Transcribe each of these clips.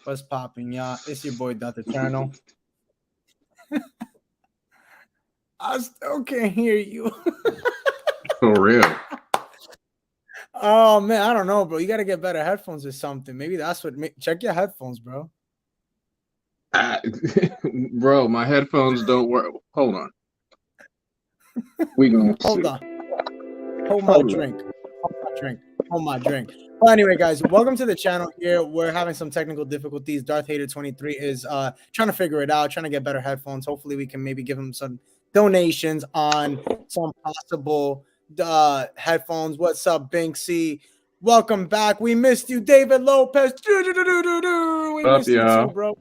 What's popping, y'all? It's your boy, Dr. Eternal. I still can't hear you. For real. Oh, man, I don't know, bro. You got to get better headphones or something. Maybe that's what... Check your headphones, bro. Bro, my headphones don't work. Hold on. We gonna Hold see. on. Hold my drink. Hold my drink. Well, anyway, guys, welcome to the channel here. We're having some technical difficulties. Darth Hater 23 is trying to figure it out, trying to get better headphones. Hopefully, we can maybe give him some donations on some possible headphones. What's up, Binksy? Welcome back. We missed you, David Lopez. We missed you too, bro.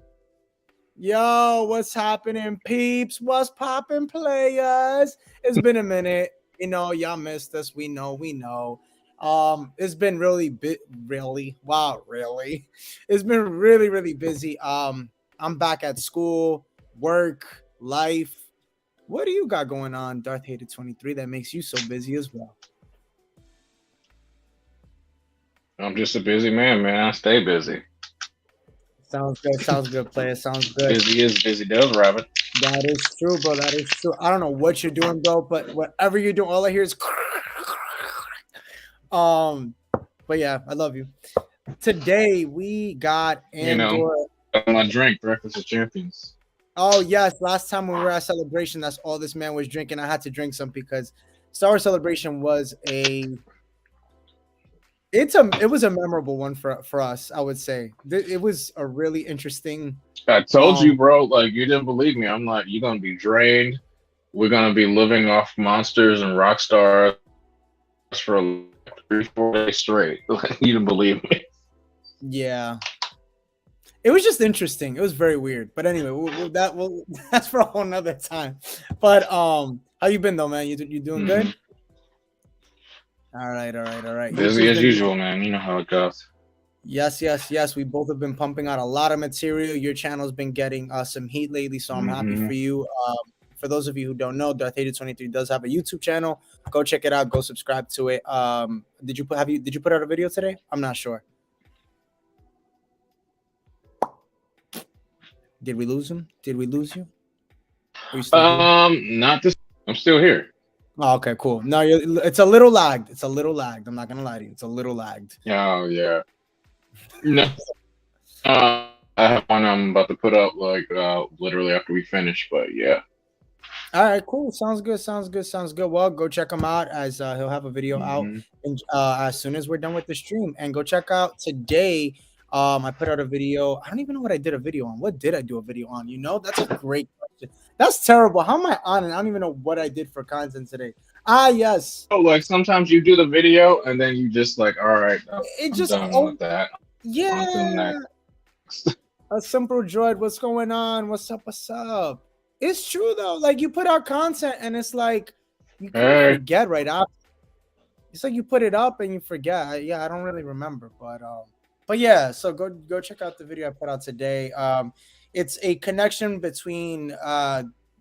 Yo, what's happening, peeps? What's popping, players? It's been a minute. You know, y'all missed us. We know. It's been really. It's been really busy. I'm back at school, work, life. What do you got going on, Darth Hater 23, that makes you so busy as well? I'm just a busy man. I stay busy. Sounds good, player. Sounds good. Busy is busy does, Rabbit. That is true, bro. That is true. I don't know what you're doing, bro, but whatever you're doing, all I hear is but yeah, I love you. Today we got Andor. You know, my drink, Breakfast of Champions. Oh yes, last time when we were at Celebration, that's all this man was drinking. I had to drink some because Star Wars Celebration was it was a memorable one for us, I would say. It was a really interesting. I told you, bro, like you didn't believe me. I'm like, you're gonna be drained. We're gonna be living off monsters and rock stars for 3-4 days straight. Like, you didn't believe me. Yeah. It was just interesting. It was very weird. But anyway, that's for a whole nother time. But how you been though, man? You doing good? All right. Busy as usual, man. You know how it goes. Yes. We both have been pumping out a lot of material. Your channel's been getting some heat lately, so I'm happy for you. For those of you who don't know, Darth Hater 23 does have a YouTube channel. Go check it out. Go subscribe to it. Did you put out a video today? I'm not sure. Did we lose him? Did we lose you? Not this. I'm still here. Oh, okay, cool. No, it's a little lagged. I'm not gonna lie to you. It's a little lagged. Oh yeah. No. I have one I'm about to put up like literally after we finish, but yeah. All right, cool. Sounds good. Well, go check him out as he'll have a video out as soon as we're done with the stream. And go check out today. I put out a video. I don't even know what I did a video on. What did I do a video on? You know, that's a great question. That's terrible. How am I on? And I don't even know what I did for content today. Yes. Oh, like sometimes you do the video and then you just like, all right, I'm done with that. Yeah. A simple droid. What's going on? What's up? It's true though. Like you put out content and it's like you forget right after. It's like you put it up and you forget. I don't really remember, but yeah. So go check out the video I put out today. It's a connection between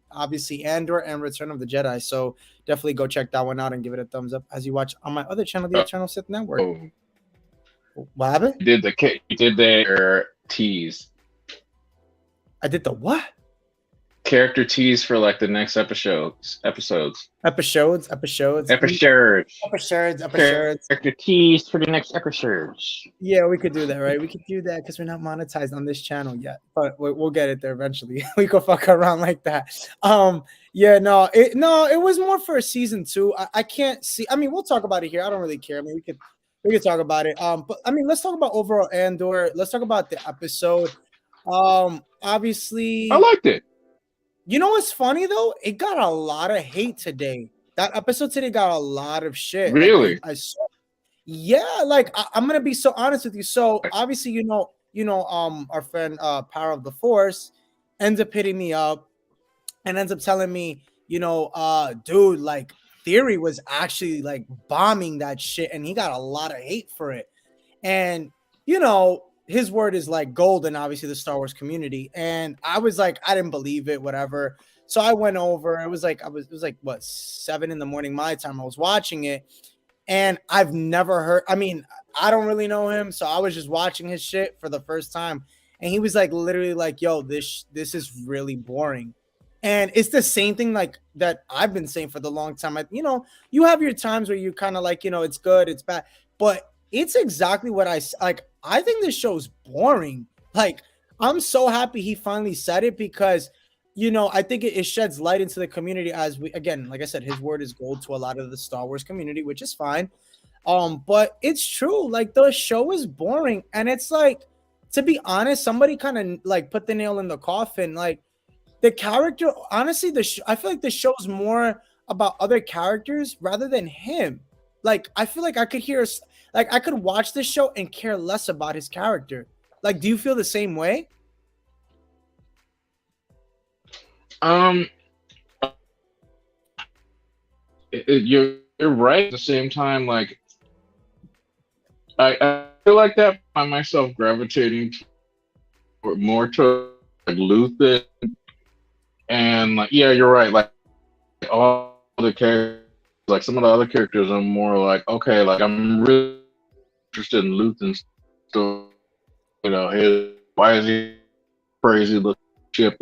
obviously Andor and Return of the Jedi. So definitely go check that one out and give it a thumbs up as you watch on my other channel, the Eternal Sith Network. What happened? You did the tease. I did the what? Character tease for like the next episodes. Episodes. Character tease for the next episodes. Yeah, we could do that, right? We could do that because we're not monetized on this channel yet, but we'll get it there eventually. We could fuck around like that. It was more for season 2. I can't see. I mean, we'll talk about it here. I don't really care. I mean, we could talk about it. But I mean, let's talk about overall Andor. Let's talk about the episode. Obviously, I liked it. You know what's funny though? It got a lot of hate today. That episode today got a lot of shit. Really? I saw. Yeah, like I'm gonna be so honest with you. So obviously, you know, our friend Power of the Force ends up hitting me up and ends up telling me, dude, like Theory was actually like bombing that shit, and he got a lot of hate for it. And his word is like golden, obviously, the Star Wars community. And I was like, I didn't believe it, whatever. So I went over. It was like what, 7 a.m. my time. I was watching it, and I've never heard. I mean, I don't really know him, so I was just watching his shit for the first time. and he was like literally like, "Yo, this is really boring." And it's the same thing like that I've been saying for the long time. You have your times where you kind of like, it's good, it's bad, but it's exactly what like. I think this show's boring. Like, I'm so happy he finally said it because, I think it sheds light into the community as we, again, like I said, his word is gold to a lot of the Star Wars community, which is fine. But it's true. Like, the show is boring, and it's like, to be honest, somebody kind of like put the nail in the coffin. Like, the character, honestly, I feel like the show's more about other characters rather than him. Like, I feel like like I could watch this show and care less about his character. Like, do you feel the same way? Um, you're right. At the same time, like I feel like that I find myself gravitating more to like Luthen, and like yeah, you're right. Like all the characters, like some of the other characters, are more like okay, like I'm really interested in Luthen's story. Why is he crazy looking ship?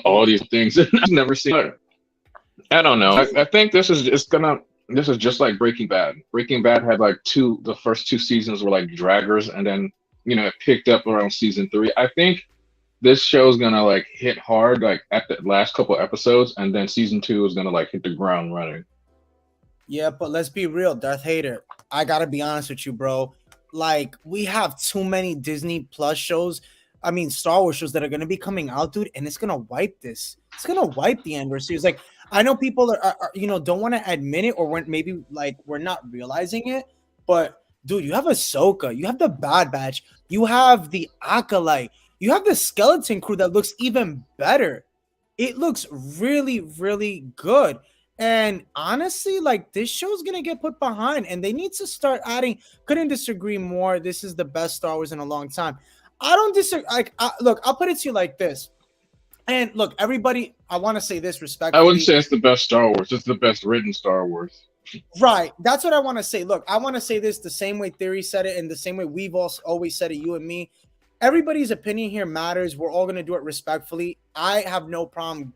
All these things I've never seen. I don't know. I think this is just like Breaking Bad. Breaking Bad had like the first two seasons were like draggers, and then it picked up around season three. I think this show's gonna like hit hard like at the last couple episodes, and then season two is gonna like hit the ground running. Yeah, but let's be real, Darth Hater. I gotta be honest with you, bro. Like, we have too many Disney Plus shows. I mean, Star Wars shows that are gonna be coming out, dude, and it's gonna wipe this. It's gonna wipe the Andor series. Like, I know people don't want to admit it, or maybe like we're not realizing it, but dude, you have Ahsoka, you have the Bad Batch, you have the Acolyte, you have the Skeleton Crew that looks even better. It looks really, really good. And honestly, like, this show's gonna get put behind, and they need to start adding. Couldn't disagree more. This is the best Star Wars in a long time. I don't disagree. Like, look, I'll put it to you like this. And look, everybody, I want to say this I wouldn't respectfully. say it's the best Star Wars. It's the best written Star Wars. Right. That's what I want to say. Look, I want to say this the same way Theory said it, and the same way we've always said it, you and me. Everybody's opinion here matters. We're all going to do it respectfully. I have no problem,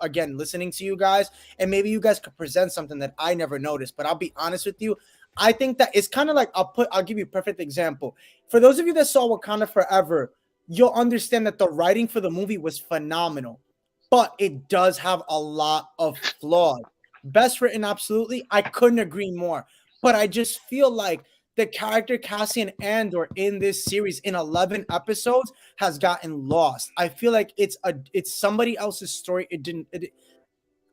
again, listening to you guys. And maybe you guys could present something that I never noticed. But I'll be honest with you. I think that it's kind of like, I'll give you a perfect example. For those of you that saw Wakanda Forever, you'll understand that the writing for the movie was phenomenal. But it does have a lot of flaws. Best written, absolutely. I couldn't agree more. But I just feel like the character Cassian Andor in this series in 11 episodes has gotten lost. I feel like it's somebody else's story.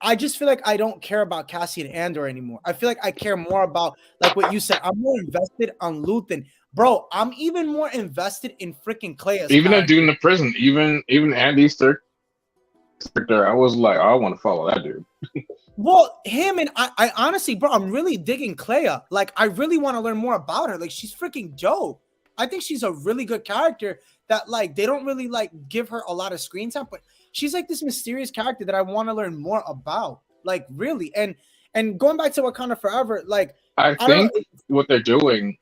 I just feel like I don't care about Cassian Andor anymore. I feel like I care more about, like what you said. I'm more invested on Luthen. Bro, I'm even more invested in freaking Clea's Even that character. dude in the prison, even Andy's third character, I was like, I want to follow that dude. Well, him and I honestly, bro, I'm really digging Clea. Like, I really want to learn more about her. Like, she's freaking dope. I think she's a really good character that, like, they don't really like give her a lot of screen time, but she's like this mysterious character that I want to learn more about. Like, really. And going back to Wakanda Forever, like, I I don't think know. what they're doing.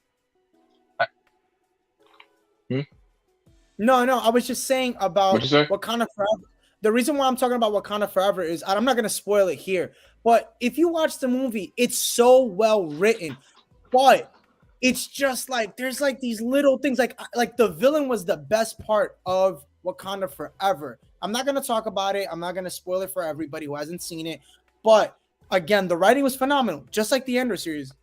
No, I was just saying What'd about you say? Wakanda Forever. The reason why I'm talking about Wakanda Forever is, I'm not going to spoil it here, but if you watch the movie, it's so well written, but it's just like, there's like these little things, like the villain was the best part of Wakanda Forever. I'm not going to talk about it. I'm not going to spoil it for everybody who hasn't seen it, but again, the writing was phenomenal, just like the Ender series.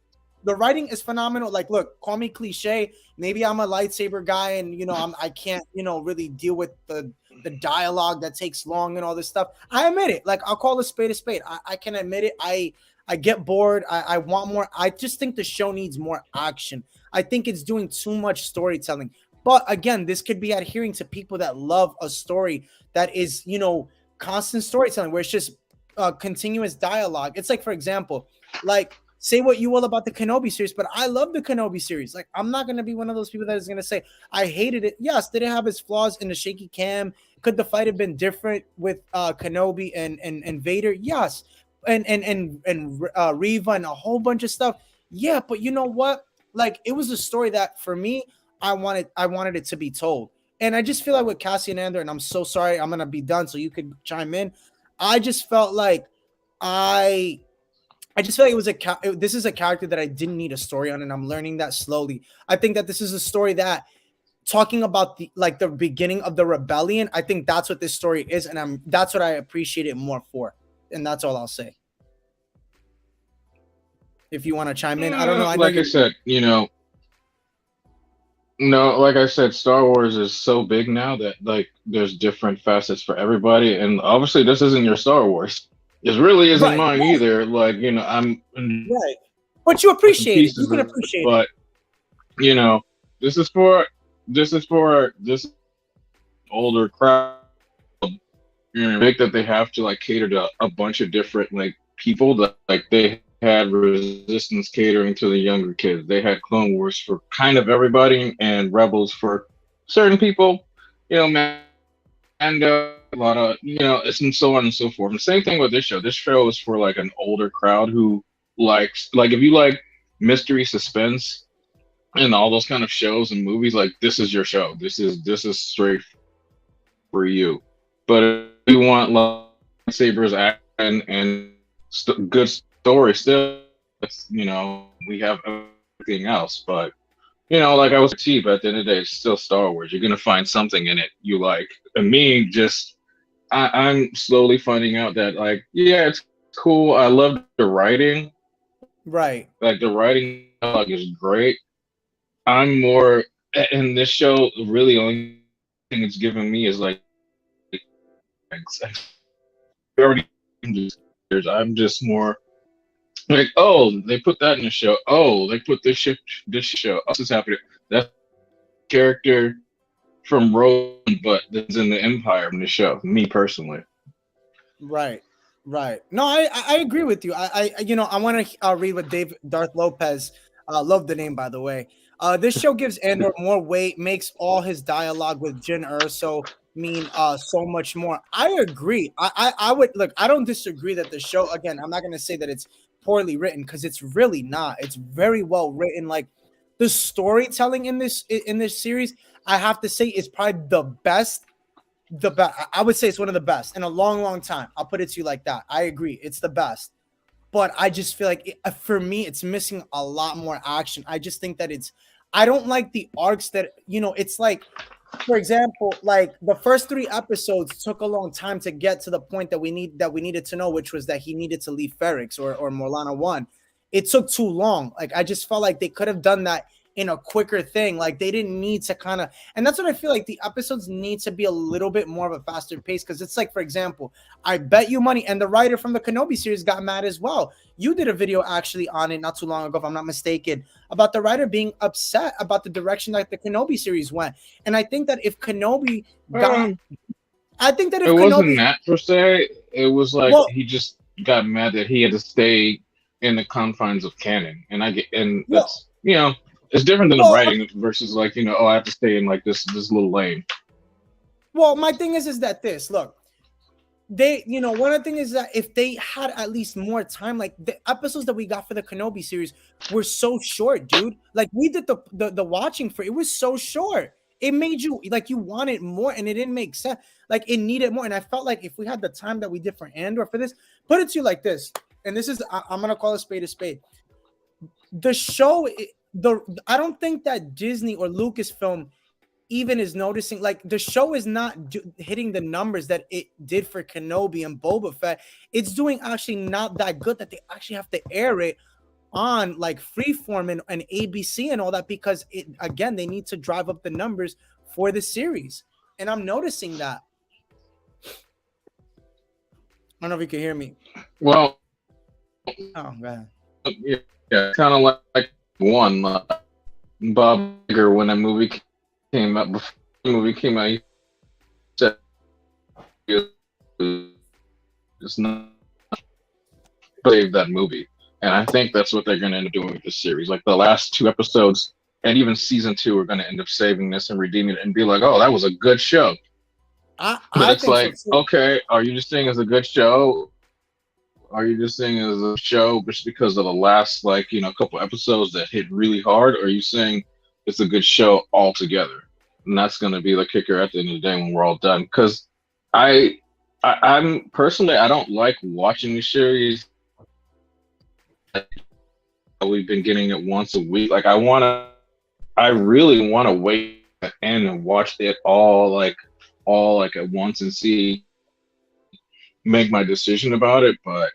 The writing is phenomenal. Like, look, call me cliche. Maybe I'm a lightsaber guy, and I can't, really deal with the dialogue that takes long and all this stuff. I admit it. Like, I'll call a spade a spade. I can admit it. I get bored. I want more. I just think the show needs more action. I think it's doing too much storytelling. But again, this could be adhering to people that love a story that is, constant storytelling, where it's just continuous dialogue. It's like, for example, like, say what you will about the Kenobi series, but I love the Kenobi series. Like, I'm not going to be one of those people that is going to say, I hated it. Yes, did it have its flaws in the shaky cam? Could the fight have been different with Kenobi and Vader? Yes. And Reva and a whole bunch of stuff. Yeah, but you know what? Like, it was a story that, for me, I wanted it to be told. And I just feel like with Cassian Andor, and I'm so sorry, I'm gonna be done so you could chime in. I just felt like I I just feel like this is a character that I didn't need a story on, and I'm learning that slowly. I think that this is a story that talking about the beginning of the rebellion. I think that's what this story is, and that's what I appreciate it more for. And that's all I'll say. If you want to chime in, I don't know. I know Like I you. said, no, like I said, Star Wars is so big now that like there's different facets for everybody, and obviously this isn't your Star Wars. This really isn't Right, mine right, either. Like I'm in right. But you appreciate it. You pieces can of it, appreciate it. but you know, this is for this older crowd. Make that they have to like cater to a bunch of different like people that like they had Resistance catering to the younger kids. They had Clone Wars for kind of everybody and Rebels for certain people. And a lot of it's and so on and so forth. And same thing with this show. This show is for like an older crowd who likes like if you like mystery suspense and all those kind of shows and movies, like this is your show. This is straight for you. But if you want lightsabers action and good story, still, we have everything else. But like I was cheap at the end of the day, it's still Star Wars. You're gonna find something in it you like. And me, just I'm slowly finding out that like, yeah, it's cool. I love the writing. Right, Like the writing dialogue is great. I'm more in this show. Really, only thing it's giving me is like already. I'm just more like, oh, they put that in the show. Oh, they put this show. Oh, this is happening. That character from Rogue, but that's in the Empire in the show. Me personally. right, right. No, I agree with you. I want to read what Darth Lopez. Love the name, by the way. This show gives Andor more weight, makes all his dialogue with Jyn Erso mean so much more. I agree. I would look. I don't disagree that the show. Again, I'm not gonna say that it's poorly written because it's really not. It's very well written. Like the storytelling in this series, I have to say, is probably the best. The best. I would say it's one of the best in a long, long time. I'll put it to you like that. I agree. It's the best. But I just feel like for me, it's missing a lot more action. I just think that I don't like the arcs that, it's like, for example, like the first 3 episodes took a long time to get to the point that we needed to know, which was that he needed to leave Ferrix or Morlana 1. It took too long. Like, I just felt like they could have done that in a quicker thing. Like they didn't need to and that's what I feel like the episodes need to be a little bit more of a faster pace. Cause it's like, for example, I bet you money. And the writer from the Kenobi series got mad as well. You did a video actually on it not too long ago, if I'm not mistaken, about the writer being upset about the direction that the Kenobi series went. And I think that if Kenobi got, I think that if It wasn't Kenobi, that per se. It was like well, he just got mad that he had to stay in the confines of canon, and well, that's it's different than the well, writing versus like oh I have to stay in like this little lane. well, my thing is that this look. One of the things is that if they had at least more time, like the episodes that we got for the Kenobi series were so short, dude. Like we did the watching for it was so short. It made you like you wanted more, and it didn't make sense. Like it needed more, and I felt like if we had the time that we did for Andor for this, put it to you like this, and this is I'm gonna call a spade a spade. The show, I don't think that Disney or Lucasfilm even is noticing, like the show is not hitting the numbers that it did for Kenobi and Boba Fett. It's doing actually not that good that they actually have to air it on like Freeform and ABC and all that, because again they need to drive up the numbers for the series, and I'm noticing that. I don't know if you can hear me. Well, Oh man. yeah, kind of like one Bob Iger when a movie came out. Before the movie came out, he said it's not save that movie, and I think that's what they're going to end up doing with this series. Like the last 2 episodes and even season 2 are going to end up saving this and redeeming it and be like, oh, that was a good show. But it's like, so okay, are you just saying it's a good show? Are you just saying it's a show just because of the last couple episodes that hit really hard? Or are you saying it's a good show altogether, and that's going to be the kicker at the end of the day when we're all done. Because I, I'm personally, I don't like watching the series. We've been getting it once a week. Like I really want to wait to the end and watch it all like at once and see, make my decision about it. But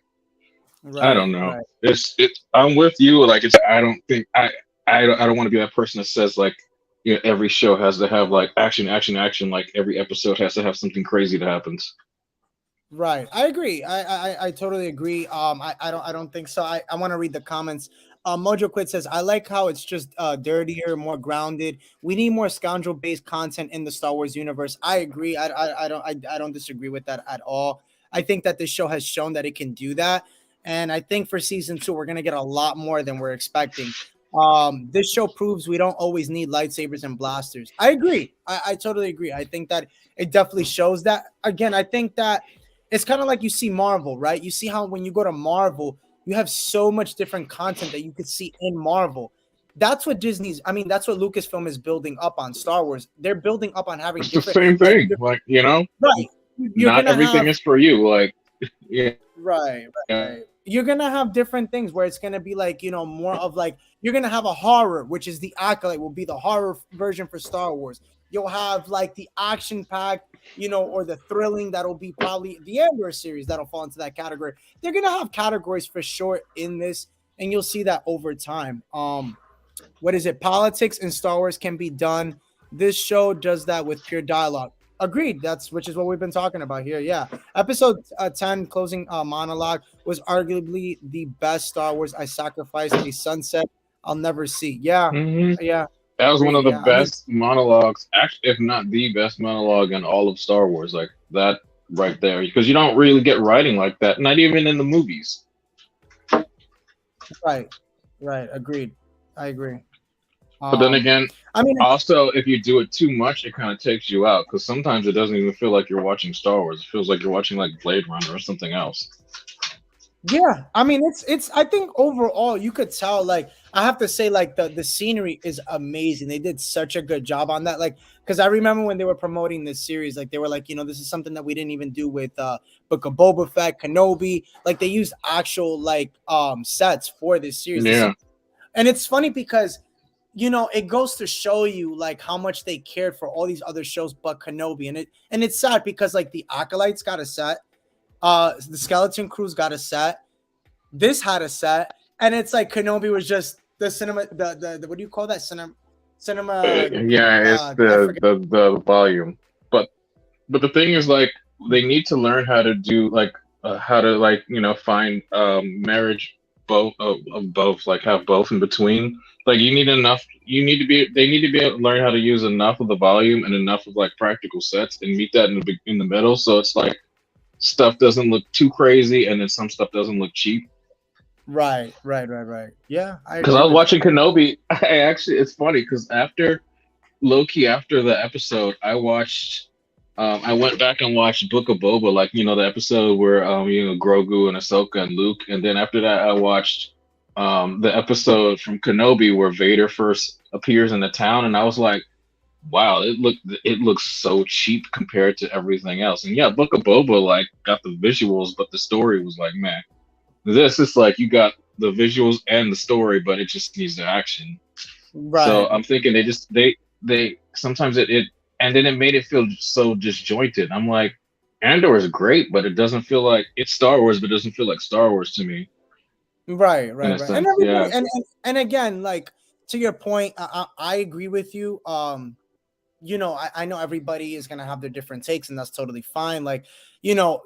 I Right, don't know. right. I'm with you. Like it's I don't think I don't want to be that person that says like, you know, every show has to have like action, action, action. Like every episode has to have something crazy that happens. Right. I agree. I totally agree. I don't think so. I want to read the comments. Mojo Quit says, I like how it's just dirtier, more grounded. We need more scoundrel based content in the Star Wars universe. I agree. I don't disagree with that at all. I think that this show has shown that it can do that. And I think for season two, we're gonna get a lot more than we're expecting. This show proves we don't always need lightsabers and blasters. I agree. I totally agree. I think that it definitely shows that. Again, I think that it's kind of like you see Marvel, right? You see how when you go to Marvel, you have so much different content that you could see in Marvel. That's what that's what Lucasfilm is building up on Star Wars. They're building up on having It's the different, same like, thing. Like, you know, right. You're not gonna everything have is for you. Like, yeah, right, yeah. right. You're gonna have different things where it's gonna be like, more of like you're gonna have a horror, which is the Acolyte, will be the horror version for Star Wars. You'll have like the action packed, or the thrilling that'll be probably the Andor series that'll fall into that category. They're gonna have categories for sure in this, and you'll see that over time. What is it? Politics in Star Wars can be done. This show does that with pure dialogue. Agreed. That's which is what we've been talking about here. Yeah. Episode 10, closing monologue, was arguably the best Star Wars. I sacrificed a sunset I'll never see. Yeah. Hmm. Yeah. That was one Agreed. of the Yeah. I mean, best monologues, actually, if not the best monologue in all of Star Wars. Like that right there, because you don't really get writing like that, not even in the movies. right. Right. Agreed. I agree. But then Um, again, I mean, also, if you do it too much, it kind of takes you out because sometimes it doesn't even feel like you're watching Star Wars. It feels like you're watching like Blade Runner or something else. yeah, I mean it's I think overall you could tell, like, I have to say, like, the scenery is amazing. They did such a good job on that, like, because I remember when they were promoting this series, like they were like, this is something that we didn't even do with Book of Boba Fett, Kenobi. Like they used actual like sets for this series. Yeah. And it's funny because it goes to show you like how much they cared for all these other shows but Kenobi. And it's sad because like the Acolytes got a set, the Skeleton Crew's got a set. This had a set, and it's like Kenobi was just the cinema. The what do you call that? Cinema. Yeah, it's I forget. the volume. But the thing is, like, they need to learn how to do like how to like find marriage both of both, like have both in between. Like you need enough. You need to be. They need to be able to learn how to use enough of the volume and enough of like practical sets and meet that in the middle. So it's like stuff doesn't look too crazy, and then some stuff doesn't look cheap. Right, right, right, right. Yeah, I Because agree I was with that. watching Kenobi, I actually it's funny because after Loki, after the episode, I went back and watched Book of Boba, like the episode where Grogu and Ahsoka and Luke, and then after that I watched the episode from Kenobi where Vader first appears in the town, and I was like, wow, it looks so cheap compared to everything else. And yeah, Book of Boba like got the visuals, but the story was like, man, this is like you got the visuals and the story, but it just needs the action. So Right, I'm thinking they sometimes it and then it made it feel so disjointed. I'm like, Andor is great, but it doesn't feel like it's Star Wars, but it doesn't feel like Star Wars to me right, in right, a right. And sense. everybody, Yeah. and again, like, to your point, I agree with you. I know everybody is gonna have their different takes, and that's totally fine. Like,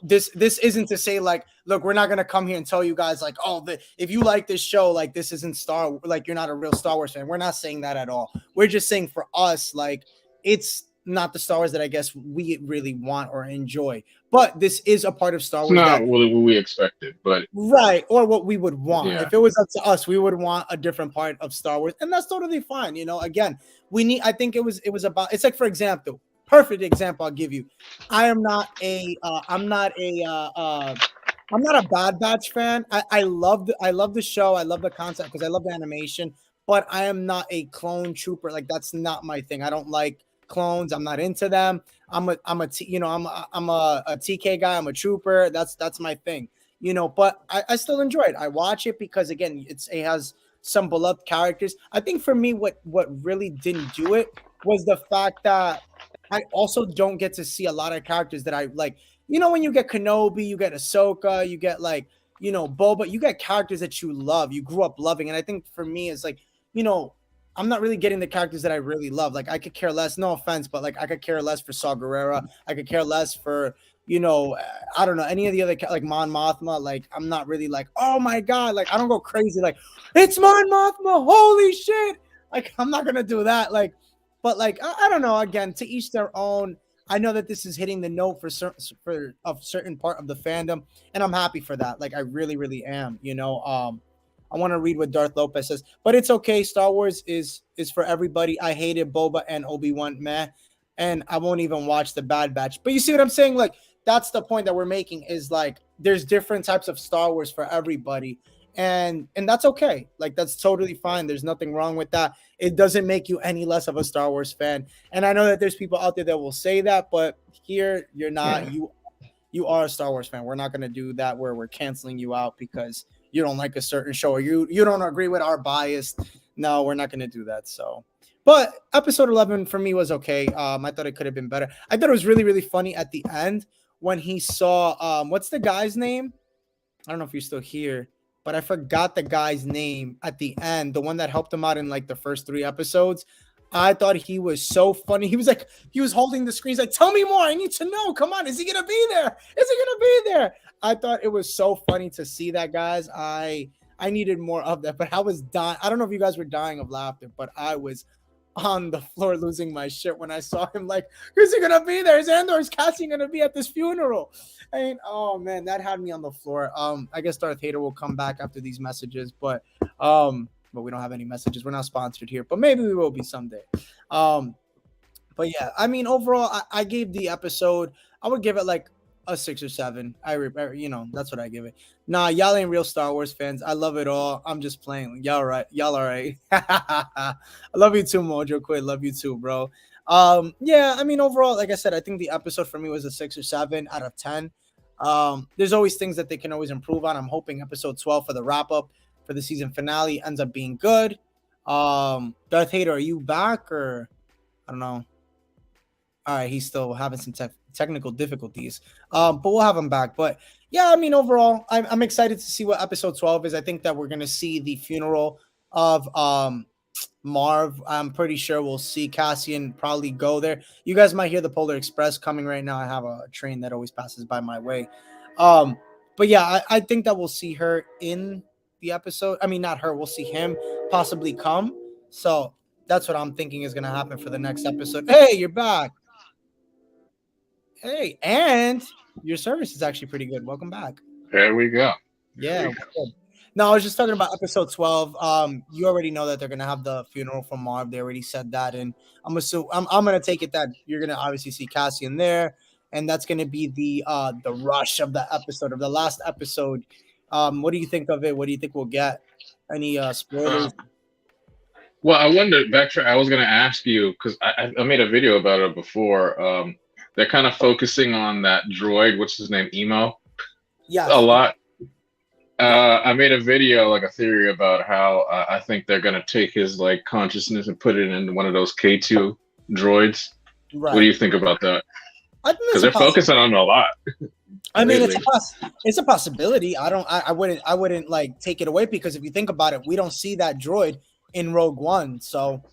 this isn't to say like, look, we're not gonna come here and tell you guys like, oh, if you like this show, like this isn't like you're not a real Star Wars fan. We're not saying that at all. We're just saying for us, like, it's not the Star Wars that I guess we really want or enjoy. But this is a part of Star It's Wars not that what we expected, but right, or what we would want. yeah. If it was up to us, we would want a different part of Star Wars, and that's totally fine. Again, I think it was about, it's like, for example, perfect example I'll give you. I am not a I'm not a Bad Batch fan. I love the show. I love the concept because I love the animation. but I am not a clone trooper. Like that's not my thing. I don't like clones. I'm not into them. I'm a TK guy. I'm a trooper. That's my thing. But I still enjoy it. I watch it because again, it has some beloved characters. I think for me, what really didn't do it was the fact that I also don't get to see a lot of characters that I like. When you get Kenobi, you get Ahsoka, you get like Boba, you get characters that you love, you grew up loving. And I think for me, it's like, you know, I'm not really getting the characters that I really love. Like I could care less, no offense, but like I could care less for Saw Gerrera. I could care less for, I don't know, any of the other like Mon Mothma. Like I'm not really like, oh my god, like I don't go crazy like it's Mon Mothma, holy shit. Like I'm not gonna do that. Like, but like I don't know. Again, to each their own. I know that this is hitting the note for a certain part of the fandom, and I'm happy for that. Like I really, really am. I want to read what Darth Lopez says, but it's okay. Star Wars is for everybody. I hated Boba and Obi-Wan, meh, and I won't even watch the Bad Batch. But you see what I'm saying? Like that's the point that we're making is like there's different types of Star Wars for everybody, and that's okay. Like that's totally fine. There's nothing wrong with that. It doesn't make you any less of a Star Wars fan. And I know that there's people out there that will say that, but here you're not. You are a Star Wars fan. We're not going to do that where we're canceling you out because you don't like a certain show or you don't agree with our bias. No, we're not going to do that. So, but episode 11 for me was okay. I thought it could have been better. I thought it was really, really funny at the end when he saw what's the guy's name? I don't know if you're still here, but I forgot the guy's name at the end, the one that helped him out in like the first 3 episodes. I thought he was so funny. He was like, he was holding the screen. He's like, tell me more. I need to know. Come on. Is he going to be there? Is he going to be there? I thought it was so funny to see that, guys. I needed more of that, but I was dying. I don't know if you guys were dying of laughter, but I was on the floor losing my shit when I saw him. Like, is he gonna be there? Is Andor's casting gonna be at this funeral? Oh man, that had me on the floor. I guess Darth Hater will come back after these messages, but we don't have any messages. We're not sponsored here, but maybe we will be someday. But yeah, I mean, overall, I gave the episode. I would give it like a 6 or 7. That's what I give it. Nah, y'all ain't real Star Wars fans. I love it all. I'm just playing. Y'all right. Y'all all right. I love you too, Mojo Quid. Love you too, bro. Yeah, I mean, overall, like I said, I think the episode for me was a 6 or 7 out of 10. There's always things that they can always improve on. I'm hoping episode 12 for the wrap up for the season finale ends up being good. Darth Hater, are you back or I don't know? All right, he's still having some technical difficulties, but we'll have him back. But yeah, I mean, overall, I'm excited to see what episode 12 is. I think that we're gonna see the funeral of Marv. I'm pretty sure we'll see Cassian probably go there. You guys might hear the Polar Express coming right now. I have a train that always passes by my way. But yeah, I think that we'll see her in the episode. I mean, not her. We'll see him possibly come. So that's what I'm thinking is gonna happen for the next episode. Hey, you're back. Hey, and your service is actually pretty good. Welcome back. There we go. Yeah. No, I was just talking about episode 12. You already know that they're gonna have the funeral for Marv. They already said that, and I'm gonna take it that you're gonna obviously see Cassian there, and that's gonna be the rush of the episode of the last episode. What do you think of it? What do you think we'll get? Any spoilers? Well, I wanted to backtrack. I was going to ask you because I made a video about it before. They're kind of focusing on that droid. What's his name? Emo. Yeah. A lot. I made a video, like a theory about how I think they're going to take his like consciousness and put it in one of those K2 droids. Right. What do you think about that? Because they're focusing on it a lot. I mean, it's a possibility. I wouldn't like take it away because if you think about it, we don't see that droid in Rogue One. So,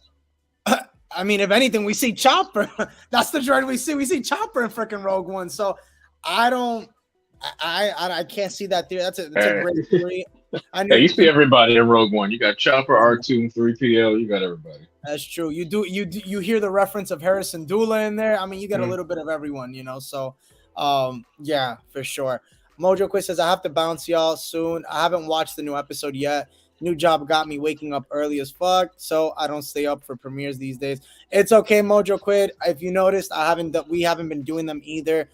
I mean, if anything, we see Chopper. That's the droid we see. We see Chopper in freaking Rogue One. So, I can't see that theory. That's a great theory. You see everybody in Rogue One. You got Chopper, R2, 3PO. You got everybody. That's true. You hear the reference of Harrison Dula in there. I mean, you get a little bit of everyone, So, yeah, for sure. Mojo Quiz says I have to bounce y'all soon. I haven't watched the new episode yet. New job got me waking up early as fuck, so I don't stay up for premieres these days. It's okay, Mojo Quid. If you noticed, we haven't been doing them either.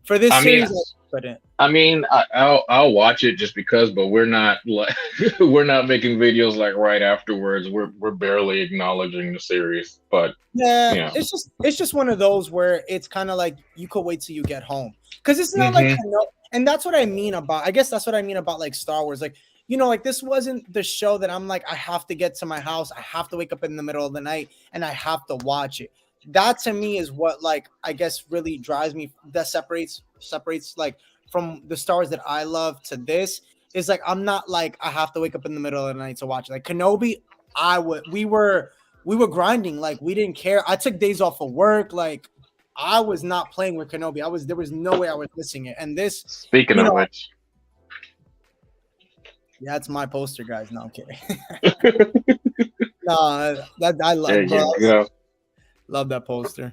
For this I mean, series, I couldn't. I'll watch it just because, but we're not like we're not making videos like right afterwards. We're barely acknowledging the series, but Yeah, yeah. it's just one of those where it's kind of like you could wait till you get home because it's not like Hmm. and that's what I mean about. I guess that's what I mean about like Star Wars. Like like this wasn't the show that I'm like I have to get to my house. I have to wake up in the middle of the night and I have to watch it. That to me is what like I guess really drives me. That separates like from the Star Wars that I love to this is like I'm not like I have to wake up in the middle of the night to watch it. Like Kenobi, we were grinding, like we didn't care. I took days off of work, like I was not playing with Kenobi. There was no way I was missing it. And this, Speaking you of know, which, yeah, it's my poster, guys. No, I'm kidding. No, that I there love, bro. you go. Love that poster.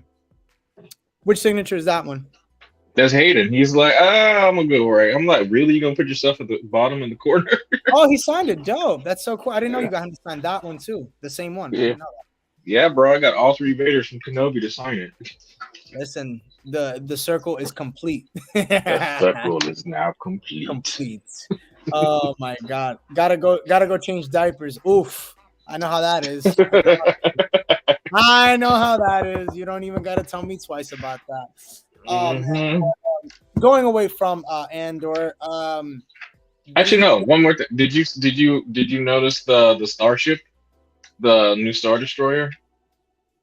Which signature is that one? That's Hayden. He's like, I'm gonna go right. I'm like, really? You gonna put yourself at the bottom in the corner? Oh, he signed it. Dope. That's so cool. I didn't know you Yeah. got him to sign that one too. The same one. I Yeah. didn't know Yeah, bro. I got all three Vaders from Kenobi to sign it. that. Listen, the circle is complete. The circle is now complete. Complete. Oh my god. Gotta go change diapers. Oof. I know how that is. I know how that is. You don't even gotta tell me twice about that. Mhm. Going away from Andor. Actually, no. One more thing. Did you notice the starship, the new Star Destroyer?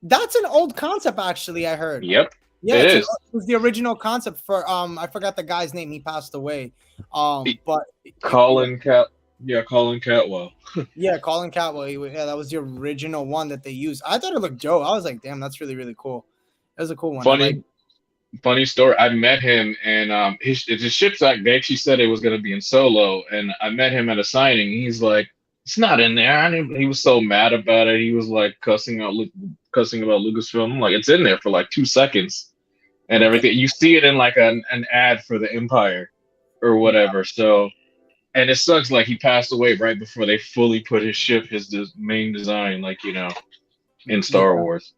That's an old concept, actually. I heard. Yep, Yeah, it it is. was the original concept for I forgot the guy's name. He passed away. But Colin Cat. Yeah, Colin Catwell. yeah, Colin Catwell. Yeah, that was the original one that they used. I thought it looked dope. I was like, damn, that's really really cool. That was a cool one. Funny story. I met him, and his ship's like they actually said it was going to be in Solo, and I met him at a signing. He's like, "It's not in there." He was so mad about it. He was like cussing about Lucasfilm. I'm like, "It's in there for like 2 seconds and everything." You see it in like an ad for the Empire or whatever. So, and it sucks. Like he passed away right before they fully put his ship, his main design, like in Star Yeah. Wars.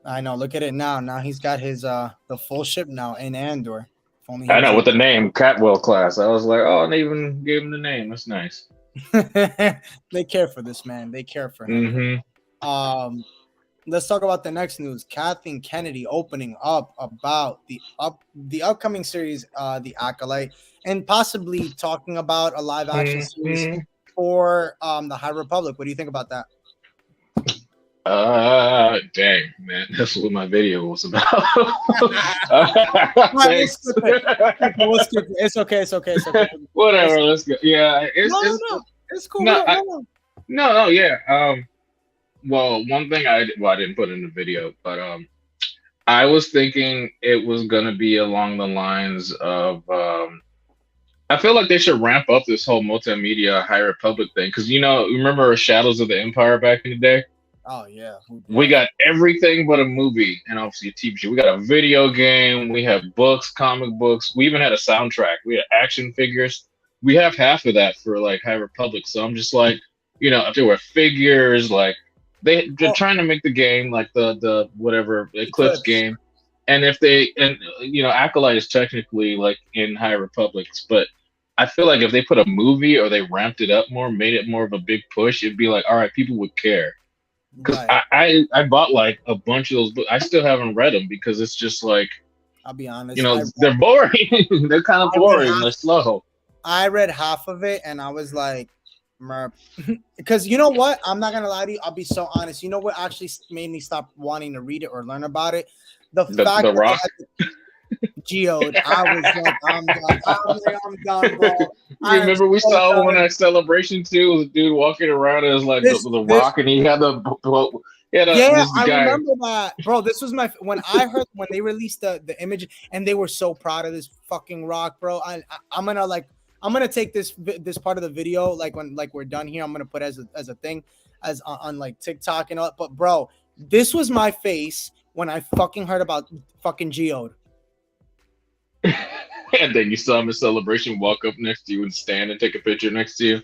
I know. Look at it now. Now he's got his the full ship now in Andor. If only he I was know in- with the name Catwell class. I was like, oh, and they even gave him the name. That's nice. They care for this man. They care for him. Mm-hmm. Let's talk about the next news. Kathleen Kennedy opening up about the upcoming series, The Acolyte, and possibly talking about a live action series for the High Republic. What do you think about that? Dang, man, that's what my video was about. Thanks. We'll skip it. It's okay. It's okay. It's okay. Whatever, let's go. Yeah, No. It's cool. No, yeah. Well, one thing I didn't put in the video, but I was thinking it was gonna be along the lines of I feel like they should ramp up this whole multimedia High Republic thing because remember Shadows of the Empire back in the day? Oh yeah. We got everything but a movie and obviously a TV show. We got a video game. We have books, comic books. We even had a soundtrack. We had action figures. We have half of that for like High Republic. So I'm just like, if there were figures, like they're trying to make the game like the whatever Eclipse game. And if Acolyte is technically like in High Republics, but I feel like if they put a movie or they ramped it up more, made it more of a big push, it'd be like, all right, people would care. Because I bought like a bunch of those books. I still haven't read them because it's just like, I'll be honest, they're boring. They're kind of boring. They're slow. I read half of it and I was like, because you know what? I'm not gonna lie to you. I'll be so honest. You know what actually made me stop wanting to read it or learn about it? The fact that Rock. Geode. I was like, I'm done. I'm done, bro. Remember we saw one at Celebration too. Was a dude walking around as like the Rock, and he had the I remember that, bro. This was when I heard when they released the image, and they were so proud of this fucking Rock, bro. I'm gonna take this part of the video when we're done here. I'm gonna put as a thing on like TikTok and all. But bro, this was my face when I fucking heard about fucking Geode. And then you saw him at Celebration walk up next to you and stand and take a picture next to you.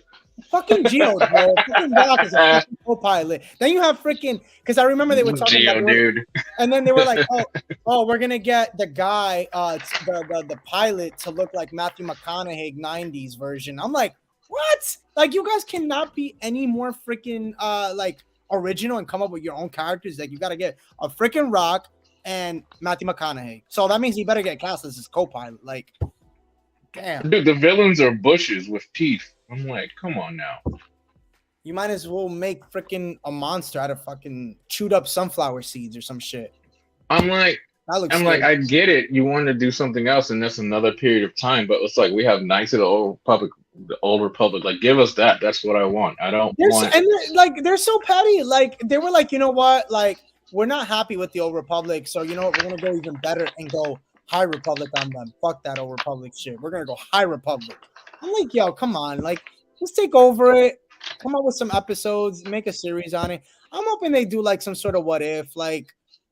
Fucking Geo, bro. Fucking Rock is a fucking co-pilot. Then you have freaking because I remember they were talking about Geo, dude. and then they were like, oh, we're gonna get the guy, the pilot to look like Matthew McConaughey '90s version. I'm like, what? Like, you guys cannot be any more freaking like original and come up with your own characters. Like, you gotta get a freaking Rock and Matthew McConaughey. So that means you better get cast as his co-pilot. Like, damn. Dude, the villains are bushes with teeth. I'm like, come on now. You might as well make freaking a monster out of fucking chewed up sunflower seeds or some shit. I'm like, I get it. You want to do something else, and that's another period of time. But it's like we have Knights of the Old Republic. The Old Republic, like, give us that. That's what I want. I don't want. And they're so petty. Like, they were like, you know what? Like, we're not happy with the Old Republic, so you know what? We're gonna go even better and go High Republic on them. Fuck that Old Republic shit. We're gonna go High Republic. I'm like, yo, come on, like, just take over it. Come up with some episodes, make a series on it. I'm hoping they do like some sort of what if, like,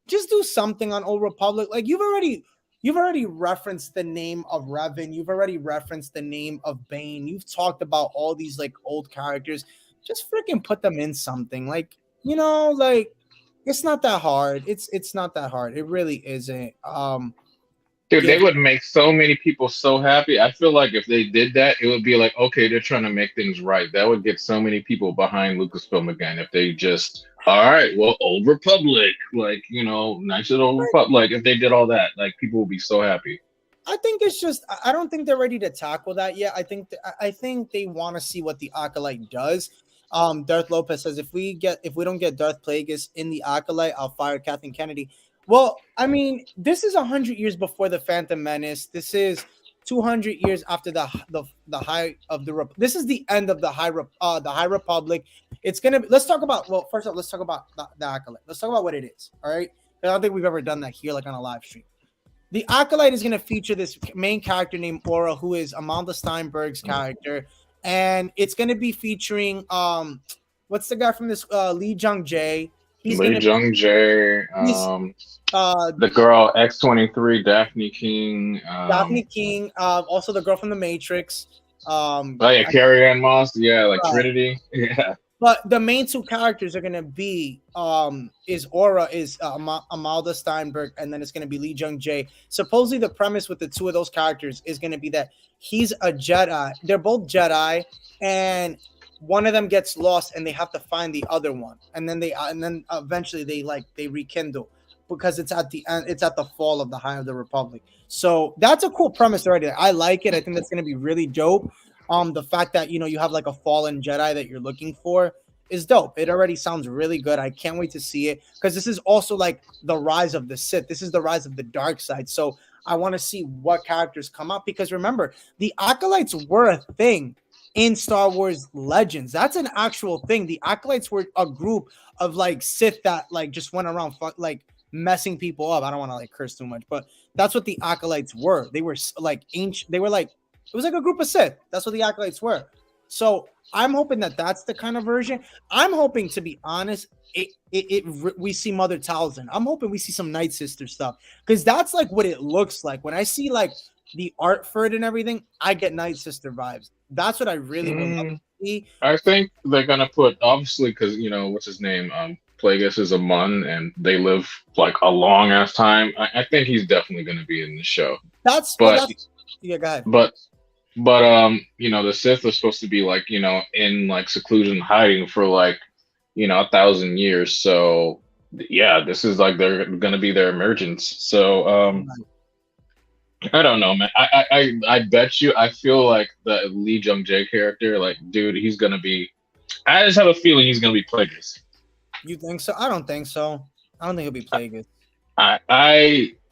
just do something on Old Republic. Like, you've already referenced the name of Revan. You've already referenced the name of Bane. You've talked about all these like old characters. Just freaking put them in something. Like, you know, like, it's not that hard. It's not that hard. It really isn't. Dude, they would make so many people so happy. I feel like if they did that, it would be like, okay, they're trying to make things right. That would get so many people behind Lucasfilm again if they just, all right, well, Old Republic, like, you know, Knights of the Old Republic. Like, if they did all that, like, people would be so happy. I think it's just, I don't think they're ready to tackle that yet. I think they want to see what the Acolyte does. Darth Lopez says if we don't get Darth Plagueis in the Acolyte, I'll fire Kathleen Kennedy. Well, I mean, this is 100 years before the Phantom Menace. This is 200 years after the high of the this is the end of the High Republic. It's gonna be, let's talk about, well, first off, let's talk about the Acolyte. Let's talk about what it is. All right, I don't think we've ever done that here, like on a live stream. The Acolyte is going to feature this main character named Aura, who is Amalda Steinberg's character, and it's going to be featuring what's the guy from this Lee Jung Jae? Lee Jung Jae, the girl X-23, Daphne King, also the girl from The Matrix. Carrie Ann Moss, like Trinity, yeah. But the main two characters are gonna be is Aura, is Amalda Steinberg, and then it's gonna be Lee Jung Jae. Supposedly, the premise with the two of those characters is gonna be that he's a Jedi. They're both Jedi, and one of them gets lost, and they have to find the other one, and then eventually they rekindle because it's at the end. It's at the fall of the High of the Republic. So that's a cool premise already. I like it. I think that's gonna be really dope. The fact that, you know, you have like a fallen Jedi that you're looking for is dope. It already sounds really good. I can't wait to see it because this is also like the rise of the Sith. This is the rise of the dark side. So I want to see what characters come up because remember, the Acolytes were a thing in Star Wars Legends. That's an actual thing. The Acolytes were a group of like Sith that like just went around like messing people up. I don't want to like curse too much, but that's what the Acolytes were. They were like ancient. They were like, it was like a group of Sith. That's what the Acolytes were. So I'm hoping that that's the kind of version. I'm hoping, to be honest, we see Mother Talzin. I'm hoping we see some Night Sister stuff because that's like what it looks like. When I see like the art for it and everything, I get Night Sister vibes. That's what I really would love to see. I think they're gonna put, obviously, because you know what's his name, Plagueis is a Mun, and they live like a long ass time. I think he's definitely gonna be in the show. Yeah, go ahead. But you know, the Sith are supposed to be like, you know, in like seclusion, hiding for like, you know, 1,000 years. So yeah, this is like they're gonna be their emergence. So I don't know, man. I bet you. I feel like the Lee Jung Jae character, like, dude, he's gonna be. I just have a feeling he's gonna be Plagueis. You think so? I don't think so. I don't think he'll be Plagueis.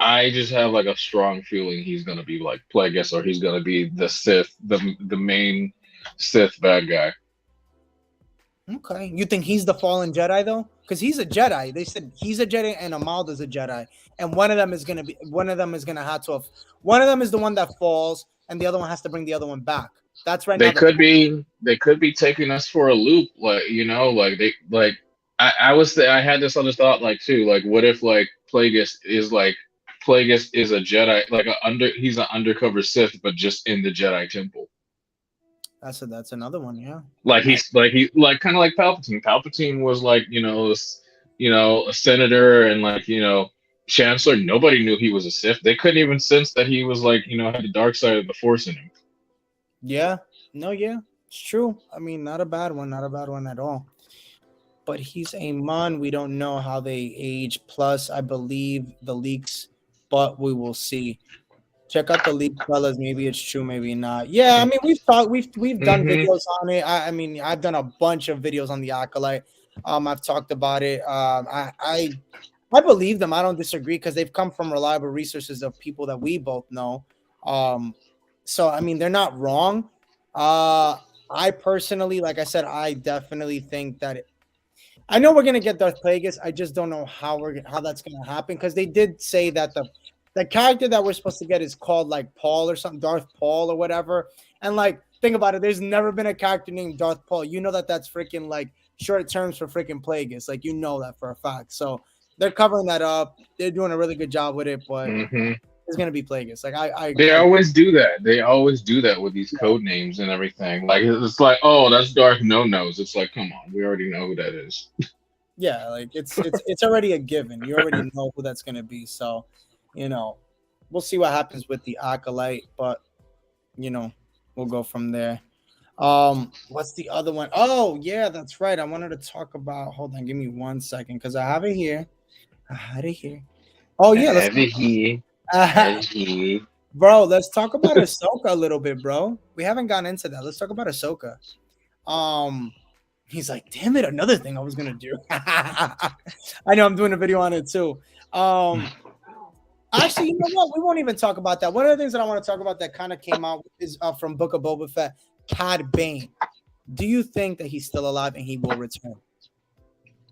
I just have like a strong feeling he's gonna be like Plagueis, or he's gonna be the Sith, the main Sith bad guy. Okay, you think he's the fallen Jedi though? Because he's a Jedi. They said he's a Jedi and Amalda's a Jedi, and one of them is gonna have to. One of them is the one that falls, and the other one has to bring the other one back. That's right. They could be taking us for a loop, like, you know, like they like. I had this other thought, like, too, like, what if like Plagueis is a Jedi, like he's an undercover Sith, but just in the Jedi Temple. That's another one. Yeah. Like like kind of like Palpatine. Palpatine was like a senator and like chancellor. Nobody knew he was a Sith. They couldn't even sense that he was like had the dark side of the Force in him. Yeah. No. Yeah. It's true. I mean, not a bad one. Not a bad one at all. But he's a Mon. We don't know how they age. Plus, I believe the leaks, but we will see. Check out the leak, fellas. Maybe it's true, maybe not. Yeah, I mean, we've done Hmm. videos on it. I mean, I've done a bunch of videos on the Acolyte. I've talked about it. I believe them. I don't disagree because they've come from reliable resources of people that we both know. Um, so I mean, they're not wrong. I personally, like I said, I definitely think that I know we're gonna get Darth Plagueis. I just don't know how that's gonna happen because they did say that the character that we're supposed to get is called like Paul or something, Darth Paul or whatever. And like, think about it. There's never been a character named Darth Paul. You know that's freaking like short terms for freaking Plagueis. Like you know that for a fact. So they're covering that up. They're doing a really good job with it, but Hmm. it's gonna be Plagueis. Like They always do that. They always do that with these code names and everything. Like it's like, oh, that's Darth No Nose. It's like, come on, we already know who that is. yeah, like it's already a given. You already know who that's gonna be. So, you know, we'll see what happens with the Acolyte, but you know, we'll go from there. What's the other one? Oh, yeah, that's right. I wanted to talk about. Hold on, give me 1 second because I have it here. I had it here. Oh yeah, let's Heavy he, heavy. bro. Let's talk about Ahsoka a little bit, bro. We haven't gotten into that. Let's talk about Ahsoka. Um, he's like, damn it, another thing I was gonna do. I know I'm doing a video on it too. Um, Actually, you know what? We won't even talk about that. One of the things that I want to talk about that kind of came out is from Book of Boba Fett, Cad Bane. Do you think that he's still alive and he will return?